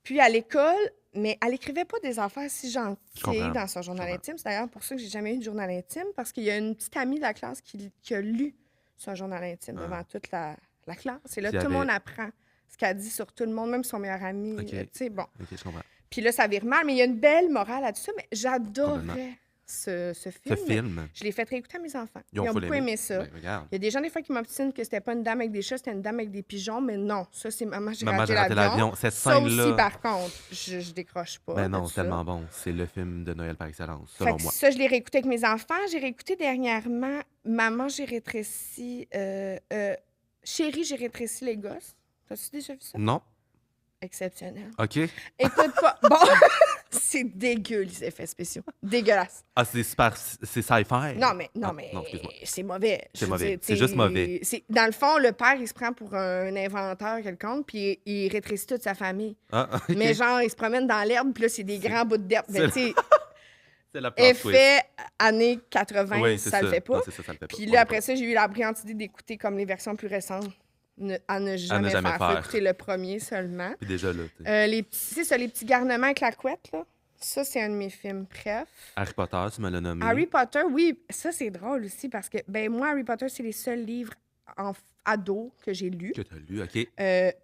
Puis à l'école, mais elle écrivait pas des affaires si Je comprends. gentilles dans son journal Je intime. C'est d'ailleurs pour ça que j'ai jamais eu de journal intime, parce qu'il y a une petite amie de la classe qui a lu son journal intime devant toute la classe. Et là, Puis tout le avait- monde apprend ce qu'elle dit sur tout le monde, même son meilleur ami. OK. Tu sais, bon. OK, je comprends. Puis là, ça vire mal, mais il y a une belle morale à tout ça. Mais j'adorais ce Ce film. film. Je l'ai fait réécouter à mes enfants. Ils ont Ils ont full beaucoup aimé ça. Ben, regarde. Il y a des gens, des fois, qui m'obstinent que c'était pas une dame avec des chats, c'était une dame avec des pigeons, mais non, ça, c'est Maman, j'ai Maman, raté j'ai raté l'avion. l'avion. Cette Ça aussi, scène-là. par contre, je décroche pas. Ben de non, ça. c'est tellement bon. C'est le film de Noël par excellence, Fait selon que moi. ça, je l'ai réécouté avec mes enfants. J'ai réécouté dernièrement Maman, j'ai rétréci. Chérie, j'ai rétréci les gosses. T'as-tu déjà vu ça? Non? Exceptionnel. OK. Écoute pas. Bon, c'est dégueu, les effets spéciaux. Dégueulasse. Ah, c'est super. C'est sci-fi. Non, mais, Ah, non, excuse-moi. c'est mauvais. C'est Je veux mauvais. dire, C'est juste t'sais, mauvais. Dans le fond, le père, il se prend pour un inventeur quelconque, puis il rétrécit toute sa famille. Ah, OK. Mais genre, il se promène dans l'herbe, puis là, c'est des grands bouts d'herbe. c'est Ben, tu sais, C'est la plot twist. effet années 80, Oui, c'est ça le fait pas. Non, c'est ça, ça le fait pas. Puis On là, est après ça, j'ai eu la brillante idée d'écouter comme les versions plus récentes. À ne jamais jamais faire. faire. Faut écouter le premier seulement. Puis déjà, là, t'sais. C'est ça, les petits garnements avec la couette, là. Ça, c'est un de mes films. Bref. Harry Potter, tu me l'as nommé. Harry Potter, oui, ça, c'est drôle aussi parce que, ben moi, Harry Potter, c'est les seuls livres en ado que j'ai lus. Que t'as lu, OK.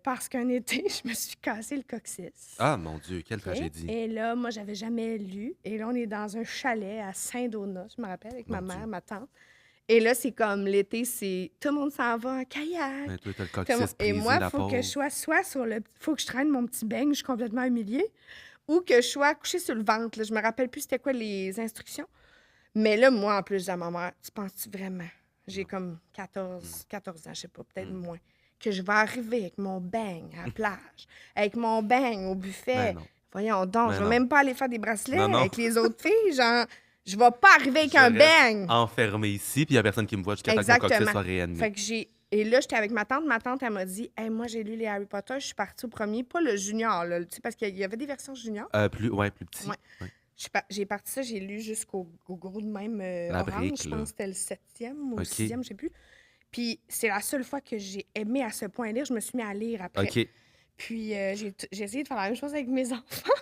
Parce qu'un été, je me suis cassé le coccyx. Ah, mon Dieu, quelle OK? tragédie. Et là, moi, j'avais jamais lu. Et là, on est dans un chalet à Saint-Donat, je me rappelle, avec ma Mon mère, Dieu. ma tante. Et là, c'est comme l'été, c'est tout le monde s'en va en kayak. Ben, toi, t'as le Comme- coccyx Et brisé, moi, la il faut pauvre. que je sois soit sur le. Faut que je traîne mon petit beigne, je suis complètement humiliée. Ou que je sois couchée sur le ventre. Là. Je me rappelle plus c'était quoi les instructions. Mais là, moi, en plus, je dis à ma mère, tu penses-tu vraiment? J'ai comme 14 ans, je sais pas, peut-être moins. Que je vais arriver avec mon beigne à la plage, avec mon beigne au buffet. Ben non. Voyons donc, Ben je vais non. même pas aller faire des bracelets Non, non. avec les autres filles. Genre, je vais pas arriver avec Je un reste beigne. enfermé ici, puis il n'y a personne qui me voit jusqu'à temps que mon coccyx Exactement. soit réanimé. Fait que j'ai. Et là, j'étais avec ma tante. Ma tante, elle m'a dit, hey, moi, j'ai lu les Harry Potter. Je suis partie au premier, pas le junior, là, tu sais, parce qu'il y avait des versions junior. Plus petit. Ouais. Ouais. J'ai parti ça, j'ai lu jusqu'au gros de même La orange. brique, Je là. pense que c'était le 7e ou le OK. 6e, je sais plus. Puis c'est la seule fois que j'ai aimé à ce point lire. Je me suis mis à lire après. OK. Puis j'ai essayé de faire la même chose avec mes enfants,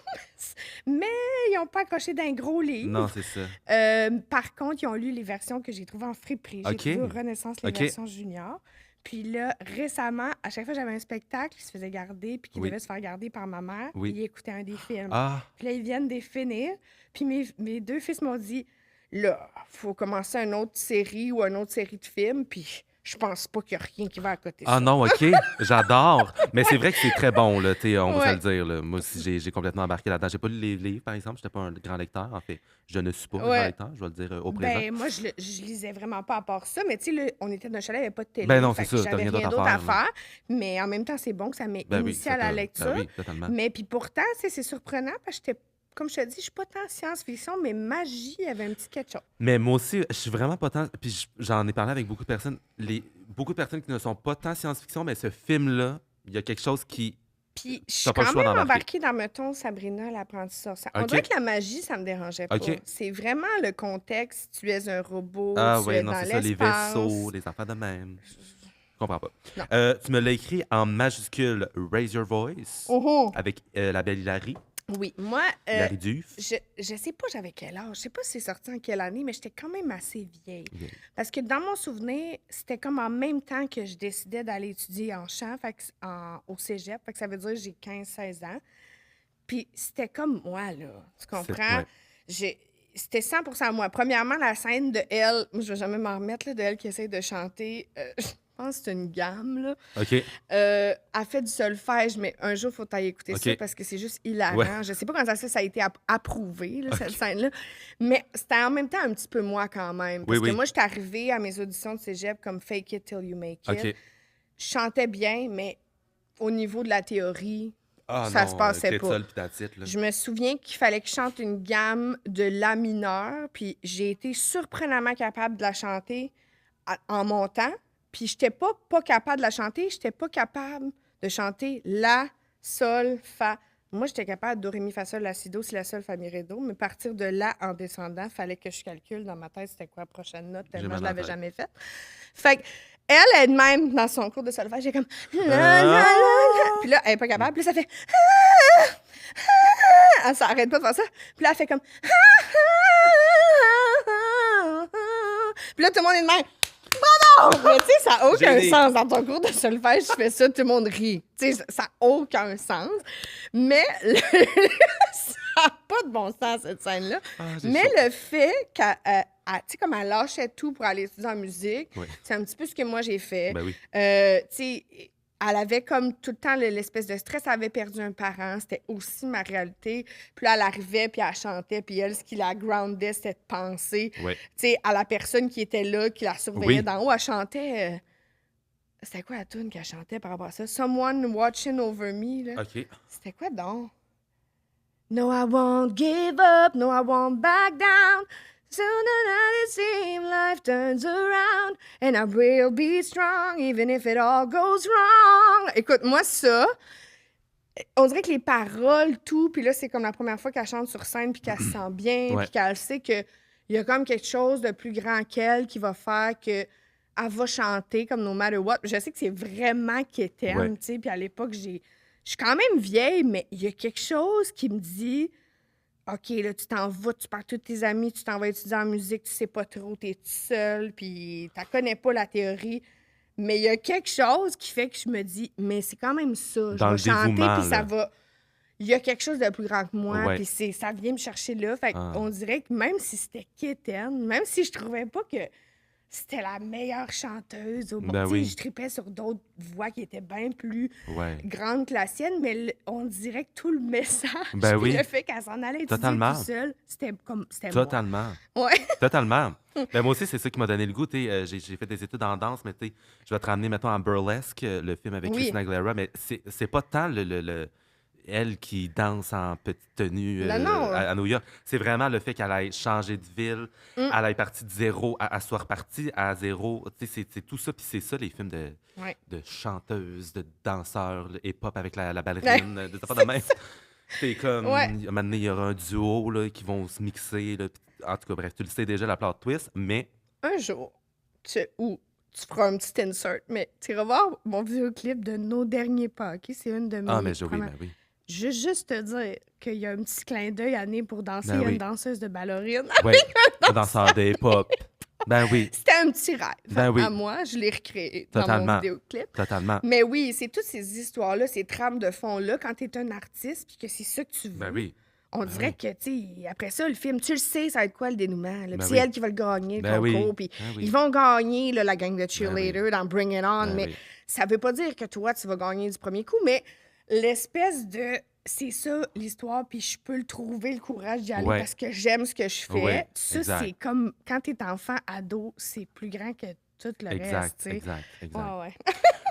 mais ils n'ont pas accroché d'un gros livre. Non, c'est ça. Par contre, ils ont lu les versions que j'ai trouvées en friperie. J'ai OK. trouvé au Renaissance les OK. versions junior. Puis là, récemment, à chaque fois que j'avais un spectacle qui se faisait garder puis qui Oui. devait se faire garder par ma mère, Oui. ils écoutaient un des films. Ah, Puis là, ils viennent de finir. Puis mes deux fils m'ont dit, là, faut commencer une autre série ou une autre série de films. Puis je pense pas qu'il y a rien qui va à côté de ah ça. non, OK. J'adore. Mais c'est vrai que c'est très bon, là. On va Ouais. se le dire. Là. Moi aussi, j'ai complètement embarqué là-dedans. J'ai pas lu les livres, par exemple. J'étais pas un grand lecteur. En fait, je ne suis pas un Ouais. grand lecteur. Je vais le dire au présent. Ben, moi, je lisais vraiment pas à part ça. Mais tu sais, là, on était dans un chalet, il n'y avait pas de télé. Ben non, Fait c'est que ça, t'as j'avais rien d'autre à d'autre à faire, là. faire. Mais en même temps, c'est bon que ça m'ait Ben oui, initié à la lecture. Ben oui, totalement. Mais puis pourtant, tu sais, c'est surprenant parce que j'étais, comme je te dis, je suis pas tant science-fiction, mais magie, il y avait un petit quelque chose. Mais moi aussi, je suis vraiment pas tant. Puis j'en ai parlé avec beaucoup de personnes. Beaucoup de personnes qui ne sont pas tant science-fiction, mais ce film-là, il y a quelque chose qui. Puis je T'as suis pas le quand choix même d'embarquer. embarquée dans, mettons, Sabrina, l'apprenti sorcière. On OK. dirait que la magie, ça me dérangeait pas. OK. C'est vraiment le contexte. Tu es un robot, Ah tu oui, es non, dans c'est ça, les l'espace. vaisseaux, les affaires de même. Je comprends pas. Non. Tu me l'as écrit en majuscule Raise Your Voice Oh, avec la belle Hilary, oui, moi, Hilary Duff. je sais pas j'avais quel âge. Je sais pas si c'est sorti en quelle année, mais j'étais quand même assez vieille. Vieille. Parce que dans mon souvenir, c'était comme en même temps que je décidais d'aller étudier en chant au cégep. Fait que ça veut dire que j'ai 15-16 ans. Puis c'était comme moi, là. Tu comprends? ouais. C'était 100% moi. Premièrement, la scène de elle, moi, je vais jamais m'en remettre, là, de elle qui essaie de chanter. Je pense que c'est une gamme, là. OK. Elle fait du solfège, mais un jour, il faut aller écouter OK. ça parce que c'est juste hilarant. Ouais. Je sais pas comment ça a été approuvé, là, cette scène-là. Mais c'était en même temps un petit peu moi quand même. Parce Oui, que oui. moi, j'étais arrivée à mes auditions de cégep comme Fake It Till You Make It. OK. Je chantais bien, mais au niveau de la théorie, Ah ça non, se passait clé de pas. sol puis that's it, là. je me souviens qu'il fallait que je chante une gamme de La mineur, puis j'ai été surprenamment capable de la chanter en montant. Puis j'étais pas capable de la chanter, j'étais pas capable de chanter La, Sol, Fa. Moi, j'étais capable de Do, Ré, Mi, Fa, Sol, La, Si, Do, Si, La, Sol, Fa, Mi, Ré, Do, mais partir de La en descendant, fallait que je calcule dans ma tête c'était quoi la prochaine note, tellement mal je en l'avais tête. jamais faite. Fait que elle elle-même, dans son cours de solfège, j'ai comme la, la, la, la. Puis là, elle est pas capable. Puis là, ça fait elle s'arrête pas de faire ça. Puis là, elle fait comme puis là, tout le monde est de même. Bravo! Mais tu sais, ça n'a aucun Génie. sens. Dans ton cours de solfège, tu fais ça, tout le monde rit. Tu sais, ça n'a aucun sens. Mais ça pas de bon sens, cette scène-là. J'ai Mais chaud. le fait qu'elle, tu sais, comme elle lâchait tout pour aller étudier en musique, Oui. c'est un petit peu ce que moi j'ai fait. Ben oui. Tu sais, elle avait comme tout le temps l'espèce de stress. Elle avait perdu un parent. C'était aussi ma réalité. Puis là, elle arrivait, puis elle chantait. Puis elle, ce qui la groundait, c'était de penser, Ouais. tu sais, à la personne qui était là, qui la surveillait Oui. d'en haut. Elle chantait... c'était quoi la tune qu'elle chantait par rapport à ça? Someone Watching Over Me, là. OK. C'était quoi donc? No, I won't give up. No, I won't back down. Sooner than it seems, life turns around. And I will be strong, even if it all goes wrong. Écoute, moi, ça, on dirait que les paroles, tout, puis là, c'est comme la première fois qu'elle chante sur scène, puis qu'elle se sent bien, Ouais. puis qu'elle sait qu'il y a comme quelque chose de plus grand qu'elle qui va faire que elle va chanter comme no matter what. Je sais que c'est vraiment quétaine, Ouais. tu sais, puis à l'époque, je suis quand même vieille, mais il y a quelque chose qui me dit... OK, là, tu t'en vas, tu pars tous tes amis, tu t'en vas étudier en musique, tu sais pas trop, t'es tout seul, puis tu connais pas la théorie. Mais il y a quelque chose qui fait que je me dis, mais c'est quand même ça. Je Dans vais le chanter, dévouement, puis ça là. va... Il y a quelque chose de plus grand que moi, Ouais. puis ça vient me chercher là. Fait Ah. qu'on dirait que même si c'était quétaine, même si je trouvais pas que c'était la meilleure chanteuse au monde, Ben tu sais, oui. je tripais sur d'autres voix qui étaient bien plus Ouais. grande que la sienne, mais on dirait que tout le message, Ben puis oui. le fait qu'elle s'en allait étudier Totalement. tout seul, c'était moi. Totalement. Ouais. Totalement. Ben, moi aussi, c'est ça qui m'a donné le goût. J'ai fait des études en danse, mais je vais te ramener, mettons, en Burlesque, le film avec Oui. Christina Aguilera, mais c'est pas tant elle qui danse en petite tenue Non, non. à New York. C'est vraiment le fait qu'elle ait changé de ville, Mm. elle ait parti de zéro, elle soit repartie à zéro. Tu sais, c'est tout ça. Puis c'est ça, les films Ouais. de chanteuses, de danseurs, le hip-hop avec la ballerine, des affaires de même. C'est comme, Ouais. à un moment donné, il y aura un duo là, qui vont se mixer. Là, en tout cas, bref, tu le sais déjà, la plot twist, mais Un jour, tu feras un petit insert, mais tu iras voir mon vidéoclip de Nos Derniers Pas, OK? C'est une de mes ah, mais oui, premières... ben oui. Juste te dire qu'il y a un petit clin d'œil à Né pour danser. Ben Il y a oui. une danseuse de ballerine. Ouais, un danseur de hip-hop. Ben oui, C'était un petit rêve Ben oui. à moi. Je l'ai recréé dans mon Totalement. vidéoclip. totalement. Mais oui, c'est toutes ces histoires-là, ces trames de fond-là, quand t'es un artiste puis que c'est ça que tu veux. Ben oui. On dirait que, tu sais, après ça, le film, tu le sais, ça va être quoi le dénouement. Là. Puis Ben c'est oui. elle qui va le gagner, le Ben oui. concours. Puis Ben oui. ils vont gagner, là, la gang de cheerleaders dans Bring It On. Ben mais oui. ça veut pas dire que toi, tu vas gagner du premier coup, mais l'espèce de... C'est ça, l'histoire, puis je peux le trouver, le courage d'y aller Ouais. parce que j'aime ce que je fais. Ouais, Ça, exact. c'est comme... Quand t'es enfant, ado, c'est plus grand que tout le reste, Exact, tu sais. exact. Ouais, ouais.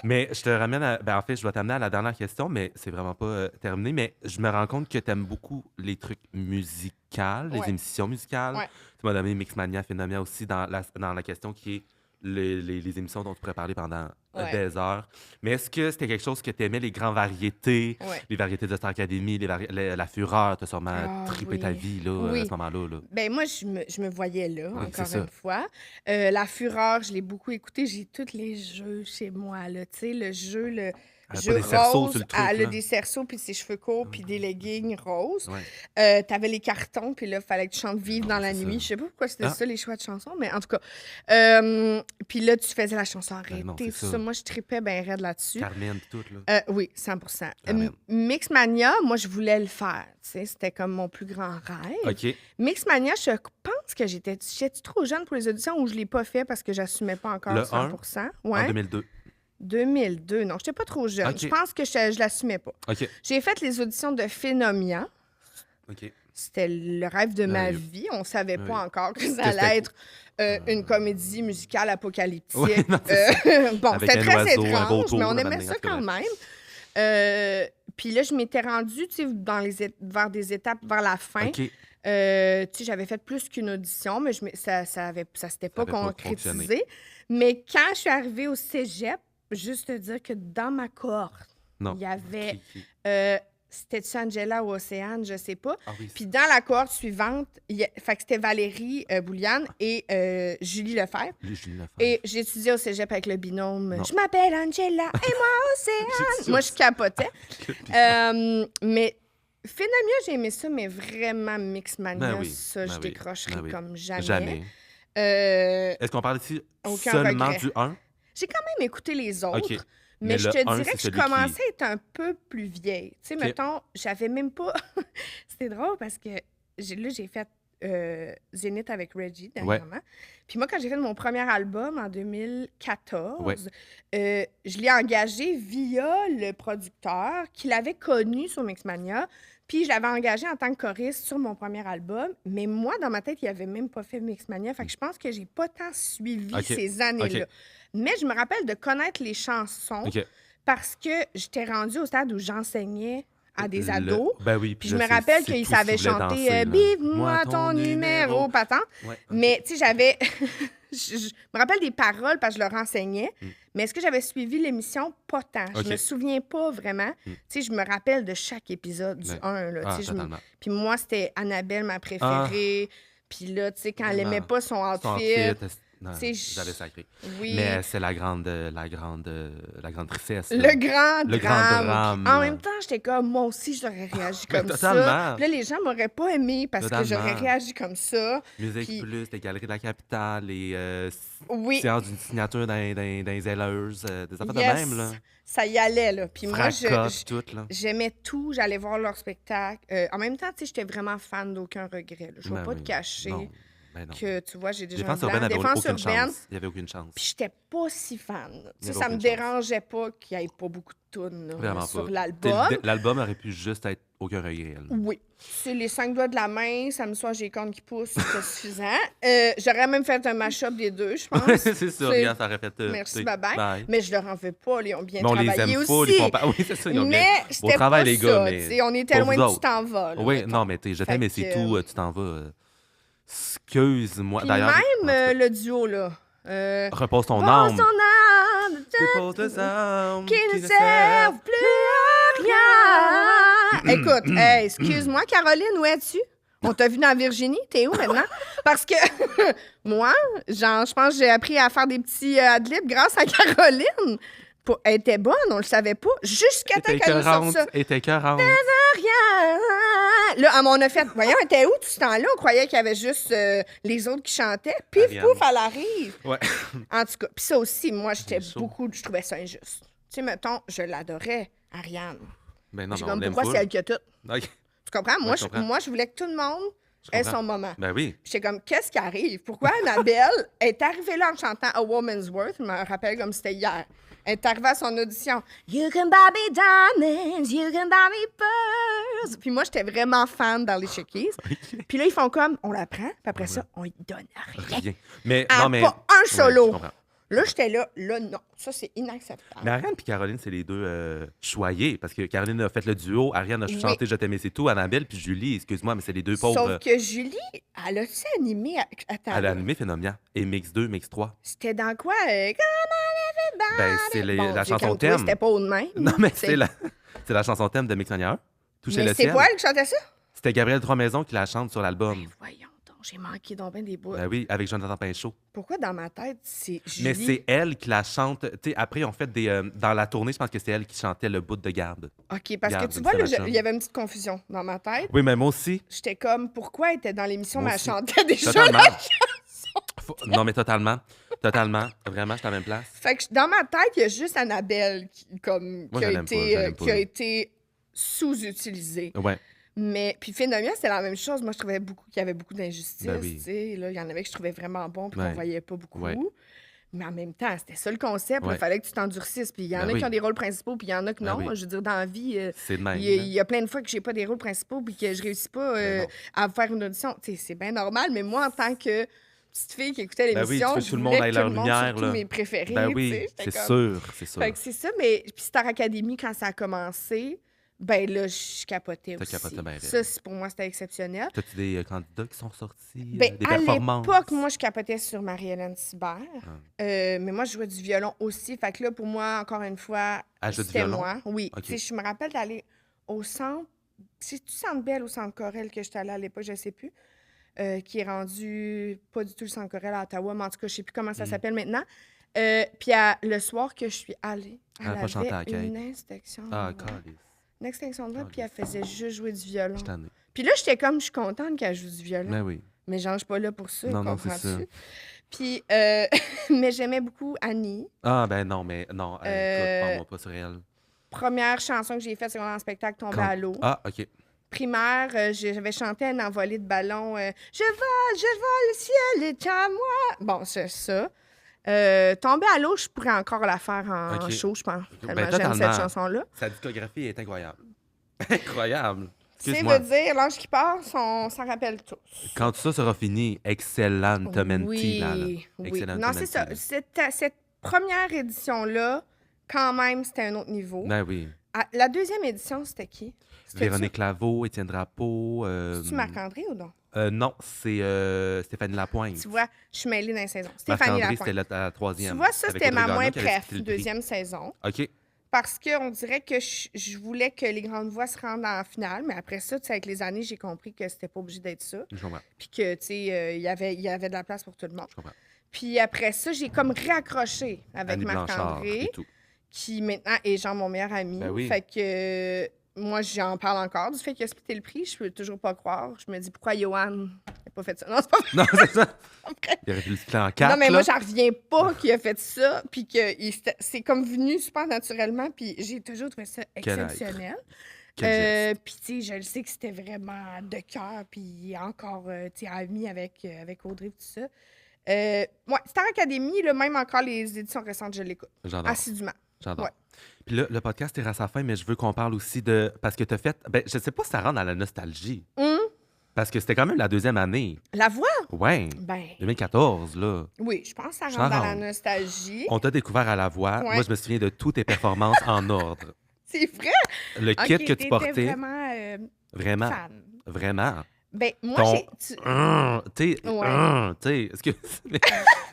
Mais je te ramène à... Ben, en fait, je dois t'amener à la dernière question, mais c'est vraiment pas terminé. Mais je me rends compte que tu aimes beaucoup les trucs musicaux, les Ouais. émissions musicales. Ouais. Tu m'as donné Mixmania, Phénomia aussi dans la question qui est les émissions dont tu pourrais parler pendant Ouais. des heures. Mais est-ce que c'était quelque chose que tu aimais, les grandes variétés, Ouais. les variétés de Star Academy, la fureur, tu as sûrement Ah, trippé ta oui. vie là, Oui. à ce moment-là. Là. Ben moi, je me voyais là, Oui, c'est encore ça. une fois. La Fureur, je l'ai beaucoup écouté. J'ai tous les jeux chez moi, là. Tu sais, le jeu, le Elle a jeu pas des cerceaux rose, sur le truc. elle a là. des cerceaux, puis ses cheveux courts, puis des leggings roses. Ouais. T'avais les cartons, puis là, il fallait que tu chantes Vive Non, dans la c'est nuit. ça. Je sais pas pourquoi c'était Ah. ça, les choix de chansons, mais en tout cas. Puis là, tu faisais la chanson arrêtée, non, tout c'est ça. ça. Moi, je tripais bien raide là-dessus. Carmen, pis tout. Là. Oui, 100%. Carmen. Mixmania, moi, je voulais le faire. Tu sais, c'était comme mon plus grand rêve. OK. Mixmania, je pense que j'étais trop jeune pour les auditions ou je l'ai pas fait parce que j'assumais pas encore Le 100%. En Ouais. 2002. 2002. Non, j'étais pas trop jeune. Ok. Je pense que je l'assumais pas. OK. J'ai fait les auditions de Phénomia. OK. C'était le rêve de ma Oui. vie. On savait Oui. pas encore que ça c'était allait être une comédie musicale apocalyptique. Ouais, non, c'est bon, Avec c'était un très oiseau, un étrange, vautour, mais on là, aimait maintenant, ça en tout cas, quand bref. même. Puis là, je m'étais rendue, tu sais, vers des étapes vers la fin. OK. Tu sais, j'avais fait plus qu'une audition, mais ça s'était pas avait pas concrétisé. fonctionné. Mais quand je suis arrivée au cégep, juste te dire que dans ma cohorte, Non. il y avait... Qui? c'était-tu Angela ou Océane, je sais pas. Ah oui. Puis dans la cohorte suivante, fait que c'était Valérie Bouliane et Julie Lefebvre. Julie Lefebvre. Et j'étudiais au cégep avec le binôme. Non. Je m'appelle Angela et moi Océane. J'étudiais Moi, au je capotais. Puis- Mais Phénomia, j'ai aimé ça, mais vraiment Mixmania, Ben oui, ça, ben je oui, décrocherais ben oui. comme jamais. Jamais. Euh, Est-ce qu'on parle ici Aucun seulement regret. du 1? j'ai quand même écouté les autres. OK. Mais je le te 1, dirais c'est que je celui qui... commençais à être un peu plus vieille. Tu sais, OK. mettons, j'avais même pas... C'était drôle parce que j'ai fait Zénith avec Reggie Ouais, dernièrement. Puis moi, quand j'ai fait mon premier album en ouais. 2014, je l'ai engagé via le producteur qui l'avait connu sur Mixmania. Puis je l'avais engagé en tant que choriste sur mon premier album. Mais moi, dans ma tête, il avait même pas fait Mixmania. Fait que je pense que j'ai pas tant suivi OK, ces années-là. OK, Mais je me rappelle de connaître les chansons OK. parce que j'étais rendue au stade où j'enseignais à des Le... ados. Ben oui, Puis puis je là, me rappelle c'est qu'ils tout ce savaient qu'ils voulaient chanter danser, là. Bive-moi ton numéro, patent. Ouais, OK. Mais tu sais, j'avais. Je me rappelle des paroles parce que je leur enseignais. Mm. Mais est-ce que j'avais suivi l'émission? Pas tant. Je OK. me souviens pas vraiment. Mm. Tu sais, je me rappelle de chaque épisode du Ouais. 1. Là, Ah, tu sais, totalement. Puis moi, c'était Annabelle, ma Ah, préférée. Puis là, tu sais, quand elle aimait vraiment. pas son Son outfit. outfit, non, Tu sais, j'avais sacré. Oui. Mais c'est la grande tristesse, là. Le grand Le grand drame. drame, Puis en là. même temps, j'étais comme, moi aussi, j'aurais réagi Mais comme ça. totalement. Puis là, les gens m'auraient pas aimé parce que j'aurais Totalement. réagi comme ça. Musique Puis Plus, les Galeries de la Capitale, les oui, séances d'une signature dans les zèleuses, des affaires de yes, même, là. ça y allait, là. Puis moi, Fracas, tout, là. j'aimais tout. J'allais voir leur spectacle. En même temps, tu sais, j'étais vraiment fan d'aucun regret. Là. Je ne vais Ben pas oui. te cacher Non, ben non. que, tu vois, j'ai déjà un Défense urbaine blanc. n'avait Défense aucune urbaine. chance. Il n'y avait aucune chance. Puis j'étais pas si fan. là. Tu Il n'y sais, avait ça me aucune chance. dérangeait pas qu'il n'y ait pas beaucoup de tunes là, Vraiment sur pas. l'album. L'album aurait pu juste être aucun regret, là. Oui. C'est les 5 doigts de la main, samedi soir, j'ai les cornes qui poussent, c'est suffisant. J'aurais même fait un mash-up des deux, je pense. Ouais, c'est sûr, C'est- regarde, ça aurait fait... Merci, tu sais, bye-bye. Mais je leur en veux pas, ils ont bien Mais on les travaillé aime aussi. full, ils font pas... Oui, c'est ça, ils ont bien... Mais Beau c'était travail, pas les ça, gars, mais... tu sais, on était pour loin vous de autres. tu t'en vas. Là, Oui, mettons. non, mais je Fait t'aime, mais c'est que, tout, tu t'en vas. Excuse-moi. Puis D'ailleurs, même le duo, là. repose ton Pose âme. ton âme, Repose tes âmes qui ne servent plus à rien. Écoute, hey, excuse-moi, Caroline, où es-tu? On t'a vu dans Virginie, t'es où maintenant? Parce que moi, genre, je pense que j'ai appris à faire des petits adlibs grâce à Caroline. Elle était bonne, on le savait pas, jusqu'à temps qu'elle nous sorte ça. Elle était écœurante. Rien. Là, on a fait, voyons, elle était où tout ce temps-là? On croyait qu'il y avait juste les autres qui chantaient. Pif, Ariane. pouf, elle arrive. Ouais. En tout cas, puis ça aussi, moi, j'étais chaud. beaucoup, je trouvais ça injuste. Tu sais, mettons, je l'adorais, Ariane. Ben non, J'ai mais on comme, l'aime pourquoi full. c'est elle qui a tout? OK, Tu comprends? Moi, je comprends. moi, je voulais que tout le monde je ait comprends. son moment. Ben oui. Puis j'étais comme, qu'est-ce qui arrive? Pourquoi Annabelle est arrivée là en chantant A Woman's Worth? Je me rappelle comme c'était hier. Elle est arrivée à son audition. You can buy me diamonds, you can buy me pearls. Puis moi, j'étais vraiment fan dans les Chickies. Puis là, ils font comme, on la prend, puis après ça, on lui donne rien. Rien. Mais Ah, non, mais... pas un Ouais, solo. je comprends. Là, j'étais là, non. Ça, c'est inacceptable. Mais Ariane et Caroline, c'est les deux choyés. Parce que Caroline a fait le duo, Ariane a Oui. chanté Je t'aimais, c'est tout. Annabelle puis Julie, excuse-moi, mais c'est les deux pauvres. Sauf que Julie, elle a-tu animé? Attends, Elle a animé Phénomène. Et Mix 2, Mix 3. c'était dans quoi? Come on, Ben, c'est everybody. Bon, la Dieu, chanson calme-toi, thème. C'était pas au de même. Non, mais C'est- c'est la chanson thème de Mix Mania 1. Toucher Mais le c'est ciel. pas elle qui chantait ça? C'était Gabriel Trois-Maisons qui la chante sur l'album. Ben, voyons donc, j'ai manqué donc ben des bouts. Ben oui, avec Jonathan Pinchot. Pourquoi dans ma tête, c'est Julie? Mais c'est elle qui la chante. Tu sais, après, on fait des. Dans la tournée, je pense que c'est elle qui chantait le bout de garde. OK, parce Regarde, que tu vois, c'est là, ma chum. il y avait une petite confusion dans ma tête. Oui, mais moi aussi. J'étais comme, pourquoi elle était dans l'émission, Moi mais elle aussi. chantait déjà Totalement. la Non, mais totalement. Totalement. Vraiment, je suis à la même place. Fait que dans ma tête, il y a juste Annabelle Moi, je l'aime pas, je l'aime qui a pas. été sous-utilisée. Ouais. Mais puis Phénomène, c'est la même chose. Moi, je trouvais qu'il y avait beaucoup d'injustices. Ben oui. Tu sais, là, il y en avait que je trouvais vraiment bons puis Ouais. qu'on voyait pas beaucoup. Ouais. Mais en même temps, c'était ça le concept. Ouais. Il fallait que tu t'endurcisses. Puis il y en Ben a oui. qui ont des rôles principaux, puis il y en a que Ben non. oui. Je veux dire, dans la vie, C'est de même. il y a plein de fois que j'ai pas des rôles principaux puis que je réussis pas Ben non. à faire une audition. Tu sais, c'est bien normal. Mais moi, en tant que petite fille qui écoutait Ben oui, l'émission, tu veux que je tout le voulais monde ait que leur tout le monde, lumière, surtout là. mes préférés. Ben tu oui, sais, j'étais c'est comme- sûr, c'est sûr. Fait que c'est ça, mais puis Star Academy, quand ça a commencé, ben là, je capotais T'as aussi. capoté ben raide. Ça, pour moi, c'était exceptionnel. T'as-tu des candidats qui sont sortis? Ben, des à performances? l'époque, moi, je capotais sur Marie-Hélène Cibert. Ah. Mais moi, je jouais du violon aussi. Fait que là, pour moi, encore une fois, Elle joue du c'était violon? moi. Oui. Ok. Tu sais, je me rappelle d'aller au centre... C'est-tu Centre Bell ou Centre Corel que j'étais allée à l'époque? Je sais plus. Qui est rendu pas du tout le Centre Corel à Ottawa, mais en tout cas, je sais plus comment ça s'appelle maintenant. Puis le soir que je suis allée, Elle a elle pas chanté à avait Kate. une inspection. Ah, de voix. calice. Une extinction de voix, Ah, puis elle faisait juste jouer du violon. Je t'en ai. Puis là, j'étais comme, je suis contente qu'elle joue du violon. Ben oui. Mais genre, je suis pas là pour ça, Non, non, c'est comprends-tu? ça. Puis, mais j'aimais beaucoup Annie. Ah, ben non, mais non, écoute, parle-moi pas sur elle. Première chanson que j'ai faite, c'est en spectacle Tombé à l'eau. Ah, OK. Primaire, j'avais chanté un envolée de ballon. Je vole, le ciel est à moi. Bon, c'est ça. Tomber à l'eau, je pourrais encore la faire en OK. show, je pense. Ben, Tellement j'aime cette totalement. chanson-là. Sa discographie est incroyable. Incroyable. C'est Excuse-moi. de dire, l'ange qui passe, on s'en rappelle tous. Quand tout ça sera fini, excellente Oui, là. oui. Excellente Non, c'est ça. là. Cette première édition-là, quand même, c'était un autre niveau. Ben oui. La deuxième édition, c'était qui? Véronique Laveau, Étienne Drapeau. C'est-tu Marc-André ou non? Non, c'est Stéphanie Lapointe. Tu vois, je suis mêlée dans les saisons. Stéphanie Marc-André, Lapointe. c'était la troisième. Tu vois, ça, avec c'était Audrey ma moins Gagnon qui avait préf, quitté le prix. deuxième saison. OK. Parce qu'on dirait que je voulais que les grandes voix se rendent en finale, mais après ça, tu sais, avec les années, j'ai compris que c'était pas obligé d'être ça. Je comprends. Puis que, tu sais, il y avait de la place pour tout le monde. Je comprends. Puis après ça, j'ai comme réaccroché avec Annie Blanchard Marc-André, et tout. qui maintenant est genre mon meilleur ami. Ben oui. Fait que moi, j'en parle encore du fait qu'il a splitté le prix. Je peux toujours pas croire. Je me dis, pourquoi Johan n'a pas fait ça? Non, c'est pas vrai. Non, c'est ça. Après. Il aurait pu le splitter en quatre. Non, mais là. moi, j'en reviens pas qu'il a fait ça, puis que c'est comme venu super naturellement, puis j'ai toujours trouvé ça Quel exceptionnel. Quel geste. Puis, tu sais, je le sais que c'était vraiment de cœur, puis encore, tu sais, ami avec Audrey, tout ça. Ouais, Star Academy, là, même encore les éditions récentes, je l'écoute J'adore. assidûment. J'adore. Ouais. Puis là, le podcast est à sa fin, mais je veux qu'on parle aussi de... Parce que t'as fait... Ben, je sais pas si ça rentre dans la nostalgie. Parce que c'était quand même la deuxième année. La voix? Ouais. Ben, 2014, là. oui, je pense que ça Ça rentre dans la rentre. nostalgie. On t'a découvert à la voix. Ouais. Moi, je me souviens de toutes tes performances en ordre. C'est vrai? Le Ok, kit que tu t'étais portais, vraiment vraiment, fan. vraiment. Ben, moi, Ton... j'ai... Tu sais, Ouais. tu sais, excuse...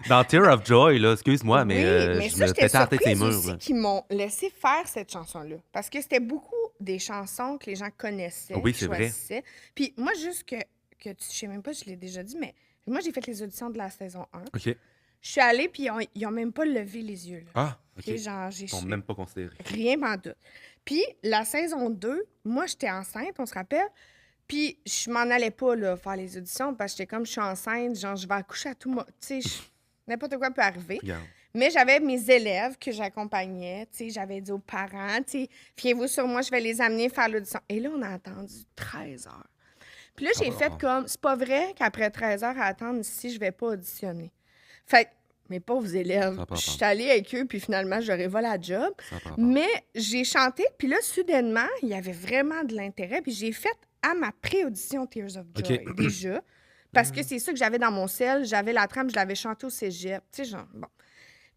Dans Tear of Joy, là, excuse-moi, mais, Oui, mais je ça, me j'étais pétais la tête les surprise murs. aussi là. qu'ils m'ont laissé faire cette chanson-là. Parce que c'était beaucoup des chansons que les gens connaissaient, Oui, qu'ils c'est vrai. choisissaient. Puis moi, juste que je sais même pas, je l'ai déjà dit, mais moi, j'ai fait les auditions de la saison 1. OK. Je suis allée, puis ils ont même pas levé les yeux. Là. Ah, OK. OK, genre, j'ai Ils sont même pas considérés. rien tout. Puis la saison 2, moi, j'étais enceinte, on se rappelle. Puis je m'en allais pas là, faire les auditions parce que j'étais comme, je suis enceinte, genre, je vais accoucher à tout moment. Tu sais, n'importe quoi peut arriver. Regarde. Mais j'avais mes élèves que j'accompagnais, tu sais, j'avais dit aux parents, tu sais, fiez-vous sur moi, je vais les amener faire l'audition. Et là, on a attendu 13 heures. Puis là, j'ai fait comme, c'est pas vrai qu'après 13 heures à attendre ici, je vais pas auditionner. Fait que, mes pauvres élèves, Ça a pas je rapport. suis allée avec eux, puis finalement, j'aurais volé la job. Ça a pas rapport. Mais j'ai chanté, puis là, soudainement, il y avait vraiment de l'intérêt, puis j'ai fait à ma pré-audition Tears of Joy, OK. déjà, parce que c'est ça que j'avais dans mon sel, j'avais la trame, je l'avais chantée au cégep, tu sais, genre, bon.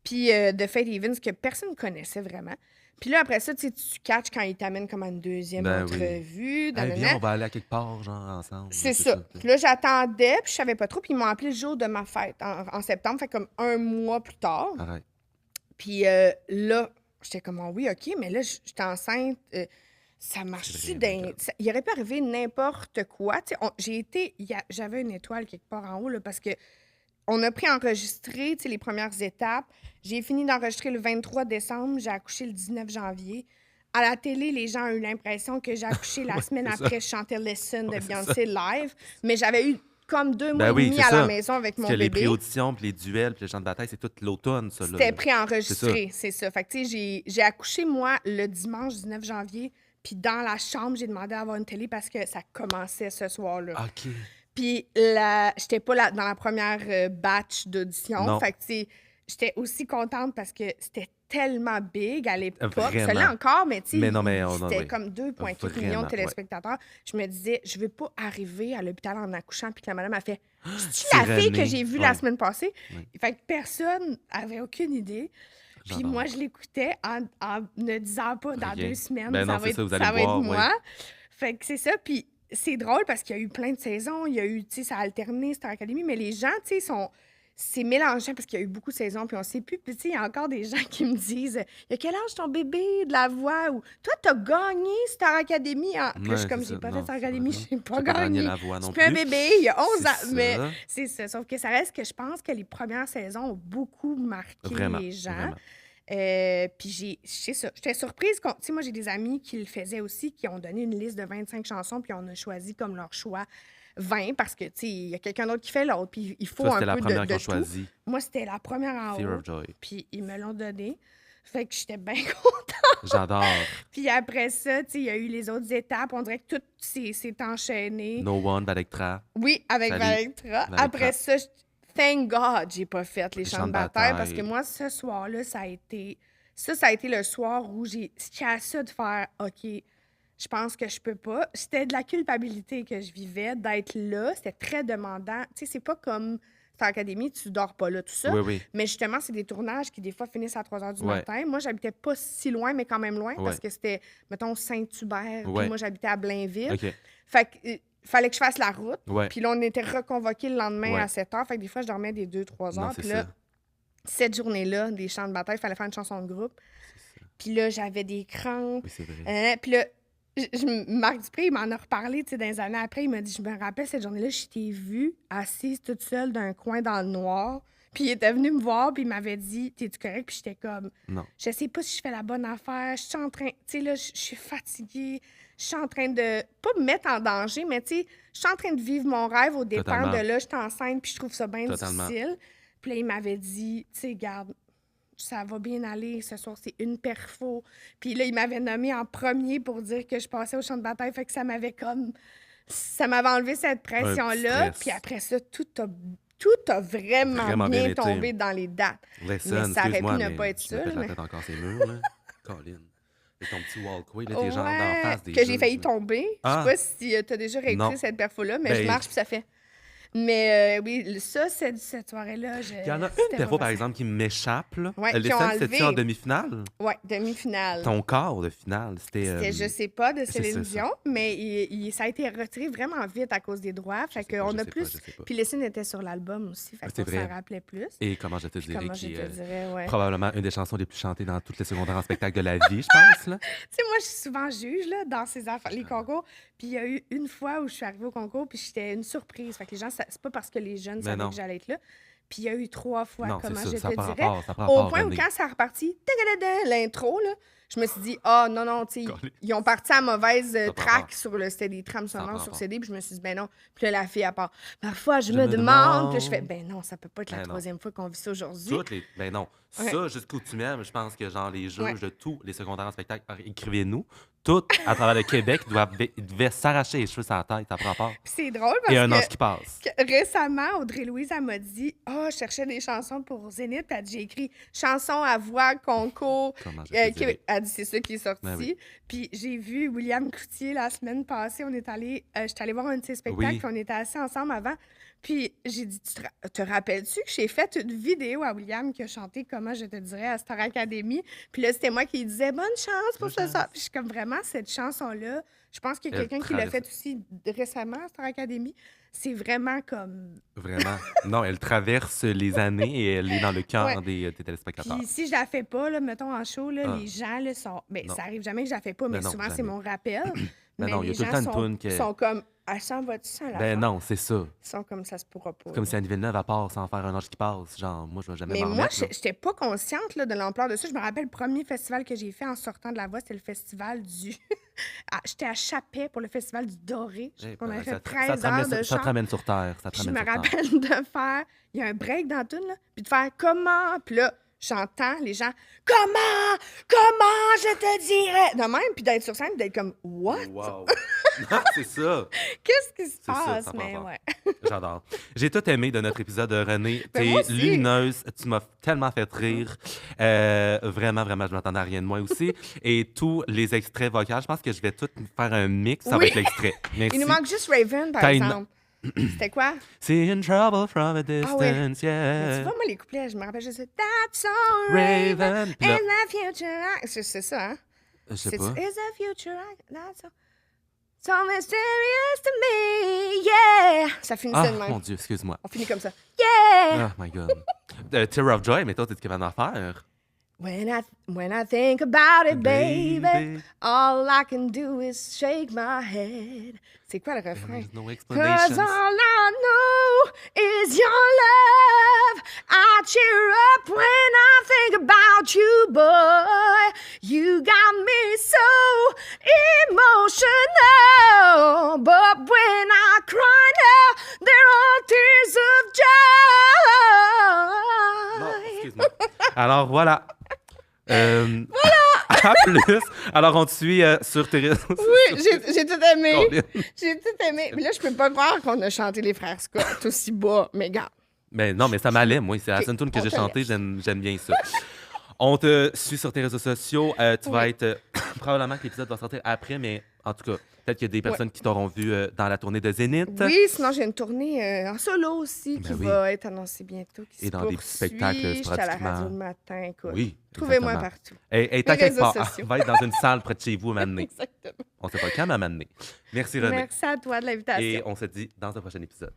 Puis The Fate Evans, que personne ne connaissait vraiment. Puis là, après ça, tu sais, tu catches quand ils t'amènent comme à une deuxième Ben oui. entrevue. Hey, nanana. viens, on va aller à quelque part, genre, ensemble. C'est ça. Puis là, j'attendais, puis je savais pas trop. Puis ils m'ont appelé le jour de ma fête, en septembre, fait comme un mois plus tard. Arrête. Puis là, j'étais comme, ah oui, OK, mais là, j'étais enceinte. Ça marche-tu vrai, d'un... Il aurait pu arriver n'importe quoi. Tu sais, j'avais une étoile quelque part en haut, là, parce que on a pris enregistrer, tu sais, les premières étapes. J'ai fini d'enregistrer le 23 décembre. J'ai accouché le 19 janvier. À la télé, les gens ont eu l'impression que j'ai accouché la semaine c'est ça. après. Je chantais Listen de Ouais, c'est Beyoncé live. Mais j'avais eu comme 2 mois Ben et oui, demi c'est à la ça. maison avec Parce mon que les bébé. pré-auditions, puis les duels, puis les chants de bataille, c'est tout l'automne, ça. là. C'était préenregistré, c'est ça. Fait que, tu sais, j'ai accouché, moi, le dimanche 19 janvier. Puis dans la chambre, j'ai demandé à avoir une télé parce que ça commençait ce soir-là. OK. Puis j'étais pas dans la première batch d'audition. Non. Fait que, tu sais, j'étais aussi contente parce que c'était tellement big à l'époque. Vraiment. Ça l'est encore, mais tu sais, Mais non, mais c'était oui. comme 2,4 Vraiment, millions de ouais. téléspectateurs. Je me disais, je veux pas arriver à l'hôpital en accouchant puis que la madame a fait « C'est-tu C'est la fille que René. j'ai vue la Ouais. semaine passée? Ouais. Fait que personne avait aucune idée. Puis J'adore. moi, je l'écoutais en ne disant pas dans Rien. 2 semaines, Ben non, ça c'est va être, ça, vous allez ça va être voir, moi. Fait que c'est ça. Puis c'est drôle parce qu'il y a eu plein de saisons. Il y a eu, tu sais, ça a alterné Star Academy, mais les gens, tu sais, c'est mélangeant parce qu'il y a eu beaucoup de saisons, puis on sait plus. Puis, tu sais, il y a encore des gens qui me disent « Il y a quel âge ton bébé de la voix? » Ou « Toi, t'as gagné Star Academy. Puis là, je suis Ouais, comme, c'est j'ai ça. pas Non, fait Star c'est Academy, vrai. j'ai pas J'ai pas gagné gagné. la voix non C'est plus un plus. bébé, il y a 11 C'est ans. Mais ça. c'est ça. Sauf que ça reste que je pense que les premières saisons ont beaucoup marqué Vraiment, les gens. vraiment. Puis c'est ça. J'étais surprise. Tu sais, moi, j'ai des amis qui le faisaient aussi, qui ont donné une liste de 25 chansons, puis on a choisi comme leur choix 20 parce que, tu sais, il y a quelqu'un d'autre qui fait l'autre, puis il faut Ça, un c'était la peu première de qu'ils ont tout. choisie. Moi, c'était la première en Fear haut, of Joy. puis ils me l'ont donné. Fait que j'étais bien contente. J'adore. Puis après ça, tu sais, il y a eu les autres étapes. On dirait que tout s'est enchaîné. No One, Valetra. Oui, avec Salut. Valetra. Valetra. Après ça, thank God, j'ai pas fait les chants de bataille parce que bataille. moi, ce soir-là, ça a été le soir où j'étais à ça de faire OK, je pense que je peux pas. C'était de la culpabilité que je vivais d'être là. C'était très demandant. Tu sais, c'est pas comme Star Academy, tu dors pas là, tout ça. Oui, oui. Mais justement, c'est des tournages qui, des fois, finissent à 3 h du Ouais. matin. Moi, j'habitais pas si loin, mais quand même loin, parce Ouais. que c'était, mettons, Saint-Hubert. Puis Ouais. moi, j'habitais à Blainville. OK. Fait que fallait que je fasse la route. Ouais. Puis là, on était reconvoqués le lendemain Ouais. à 7 h. Fait que des fois, je dormais des 2-3 Non, heures. c'est Puis là, ça. cette journée-là, des chants de bataille, il fallait faire une chanson de groupe. C'est ça. Puis là, j'avais des crampes. Oui, c'est vrai. Puis là, Marc Dupré, il m'en a reparlé, tu sais, dans les années après. Il m'a dit, je me rappelle, cette journée-là, je t'ai vue assise toute seule d'un coin dans le noir. Puis il était venu me voir, puis il m'avait dit, t'es-tu correct? Puis j'étais comme, Non. je sais pas si je fais la bonne affaire. Je suis en train, tu sais, là, je suis fatiguée. Je suis en train de, pas me mettre en danger, mais tu sais, je suis en train de vivre mon rêve au départ Totalement. de là, je suis enceinte, puis je trouve ça bien Totalement. difficile. Puis là, il m'avait dit, tu sais, garde, ça va bien aller, ce soir, c'est une perfo. Puis là, il m'avait nommé en premier pour dire que je passais au champ de bataille, fait que ça m'avait enlevé cette pression-là. stress. Puis après ça, tout a vraiment bien été. tombé dans les dates. Listen, Mais ça aurait pu excuse-moi, ne mais pas être je ça, me pète là, la mais- tête encore ces murs, là. Colin. Avec ton petit walkway, là, t'es genre d'en Ouais, face des que j'ai juges, failli là. tomber. Ah. Je sais pas si tu as déjà réécouté Non. cette perfo-là, mais Ben, je marche puis ça fait. Mais oui, ça, cette soirée-là, Il y en a une perfo, par exemple, qui m'échappe, là. Ouais, Les qui ont scènes, c'était-tu en enlevé. demi-finale? Oui, demi-finale. Ton corps de finale, c'était... C'était Je sais pas de c'est Céline ça. Dion, mais ça a été retiré vraiment vite à cause des droits. Fait sais pas, qu'on je a sais plus. pas, je sais pas. Puis les scènes étaient sur l'album aussi, fait Ah, c'est qu'on vrai. s'en rappelait plus. Et comment je te Puis dirais, comment je qui te est dirais, ouais. probablement une des chansons les plus chantées dans toutes les secondaires en spectacle de la vie, je pense, là. Tu sais, moi, je suis souvent juge là, dans ces affaires, les concours. Puis il y a eu une fois où je suis arrivée au concours, puis j'étais une surprise. Fait que les gens, c'est pas parce que les jeunes savaient non. que j'allais être là. Puis il y a eu 3 fois, Non, c'est comment ça, je ça a te pas dirais. rapport, ça a pas Au rapport, point où, René. quand ça a reparti, tagadada, l'intro, là, je me suis dit, ah, non, non, tu sais, Colin. ils ont parti à mauvaise a pas track rapport. sur le. C'était des trames Ça a pas sonores sur rapport. CD, puis je me suis dit, ben non. Puis là, la fille, à part, parfois, je Je me me demande. Puis je fais, demande. ben non, ça peut pas être la Ben non. troisième fois qu'on vit ça aujourd'hui. Toutes les... Ben non. Ouais. Ça, jusqu'où tu m'aimes, je pense que genre les juges Ouais. de tous les secondaires en spectacle, écrivez-nous. Tout à travers le Québec devaient s'arracher les cheveux sur la tête, ça prend rapport. Puis c'est drôle parce Et un que. ange qui passe. Récemment, Audrey-Louise, elle m'a dit « Ah, je cherchais des chansons pour Zénith. » Puis elle dit, j'ai écrit « Chansons à voix, concours. Comment je te dirais. Elle dit « C'est ça qui est sorti. Ben oui. Puis j'ai vu William Coutier la semaine passée. On est allé, j'étais allée voir un de ses spectacles, Oui. puis on était assis ensemble avant. Puis j'ai dit te rappelles-tu que j'ai fait une vidéo à William qui a chanté Comment je te dirais à Star Academy? Puis là, c'était moi qui disais Bonne chance pour Bonne ce chance. soir. Puis je suis comme vraiment, cette chanson-là, je pense qu'il y a Elle quelqu'un qui l'a traverse- fait aussi récemment à Star Academy. C'est vraiment comme. Vraiment. Non, elle traverse les années et elle est dans le cœur Ouais. des téléspectateurs. Puis si je la fais pas, là, mettons en show, là, Ah. les gens là, sont. Ben, Non. ça arrive jamais que je la fais pas, mais Ben non, souvent c'est jamais. mon rappel. Ben non, il y a les tout le gens temps une sont, toune que- sont comme. Elle s'en va-tu sans la Ben faire? non, c'est ça. Ils sont comme ça se pourra pas. Comme là. si Annie Villeneuve, à part sans faire un ange qui passe. Genre, moi, je vais jamais Mais m'en moi, remettre, là. j'étais pas consciente là, de l'ampleur de ça. Je me rappelle le premier festival que j'ai fait en sortant de la voix, c'était le festival du. J'étais à Chapet pour le festival du Doré. Eh, On avait ben, fait ça 13 te ramène heures de sur- ça te chant. ramène sur Terre. Ça te Puis je ramène me sur Terre. rappelle de faire. Il y a un break dans la tune, là, puis de faire comment. Puis là, j'entends les gens comment je te dirais. De même, puis d'être sur scène, d'être comme what? Wow. Non, c'est ça. Qu'est-ce qui se C'est ça, passe? ça Mais part. ouais. J'adore. J'ai tout aimé de notre épisode de René. Ben, T'es moi aussi. lumineuse. Tu m'as tellement fait rire. Vraiment, vraiment, je m'attendais à rien de moi aussi. Et tous les extraits vocaux, je pense que je vais tout faire un mix. Ça va Oui. être l'extrait. Merci. Il nous manque juste Raven, par T'as une- exemple. C'était quoi? See in trouble from a Ah ouais. distance, Mais tu yeah. vois, moi, les couplets, je me rappelle juste That's so Raven, Raven. Puis là, in the future. C'est ça, hein? je sais C'est pas. Is the future that's so mysterious to me, yeah. Ça finissait Ah, de même. mon Dieu, excuse-moi. On finit comme ça. Yeah! Oh my God. Tear of Joy, mais toi, t'es capable d'en faire. When I think about it, baby, all I can do is shake my head. C'est quoi le refrain? There's no 'Cause explanations. all I know is your love. I cheer up when I think about you, boy. You got me so emotional, but when I cry now, they're all tears of Non, joy. excuse-moi. Alors, voilà. À plus. Alors, on te suit sur tes réseaux sociaux. Oui, j'ai tout aimé. Colin. J'ai tout aimé. Mais là, je peux pas croire qu'on a chanté les frères Scott aussi bas. Mais gars, Mais non, mais ça m'allait, moi. C'est la seule tune que on j'ai te chantée. laisse. J'aime bien ça. On te suit sur tes réseaux sociaux. Tu vas Oui. être... probablement que l'épisode va sortir après, mais en tout cas, peut-être qu'il y a des personnes qui t'auront vu dans la tournée de Zénith. oui, sinon j'ai une tournée en solo aussi Ben qui oui. va être annoncée bientôt. Qui Et se dans des petits poursuit. spectacles Je suis à la sporadiquement. radio le matin. Écoute. Oui, Trouvez-moi exactement. partout. Et t'inquiète réseaux pas, sociaux. va être dans une salle près de chez vous à m'amener. Exactement. On sait pas quand, mais à m'amener. Merci, René. Merci à toi de l'invitation. Et on se dit dans un prochain épisode.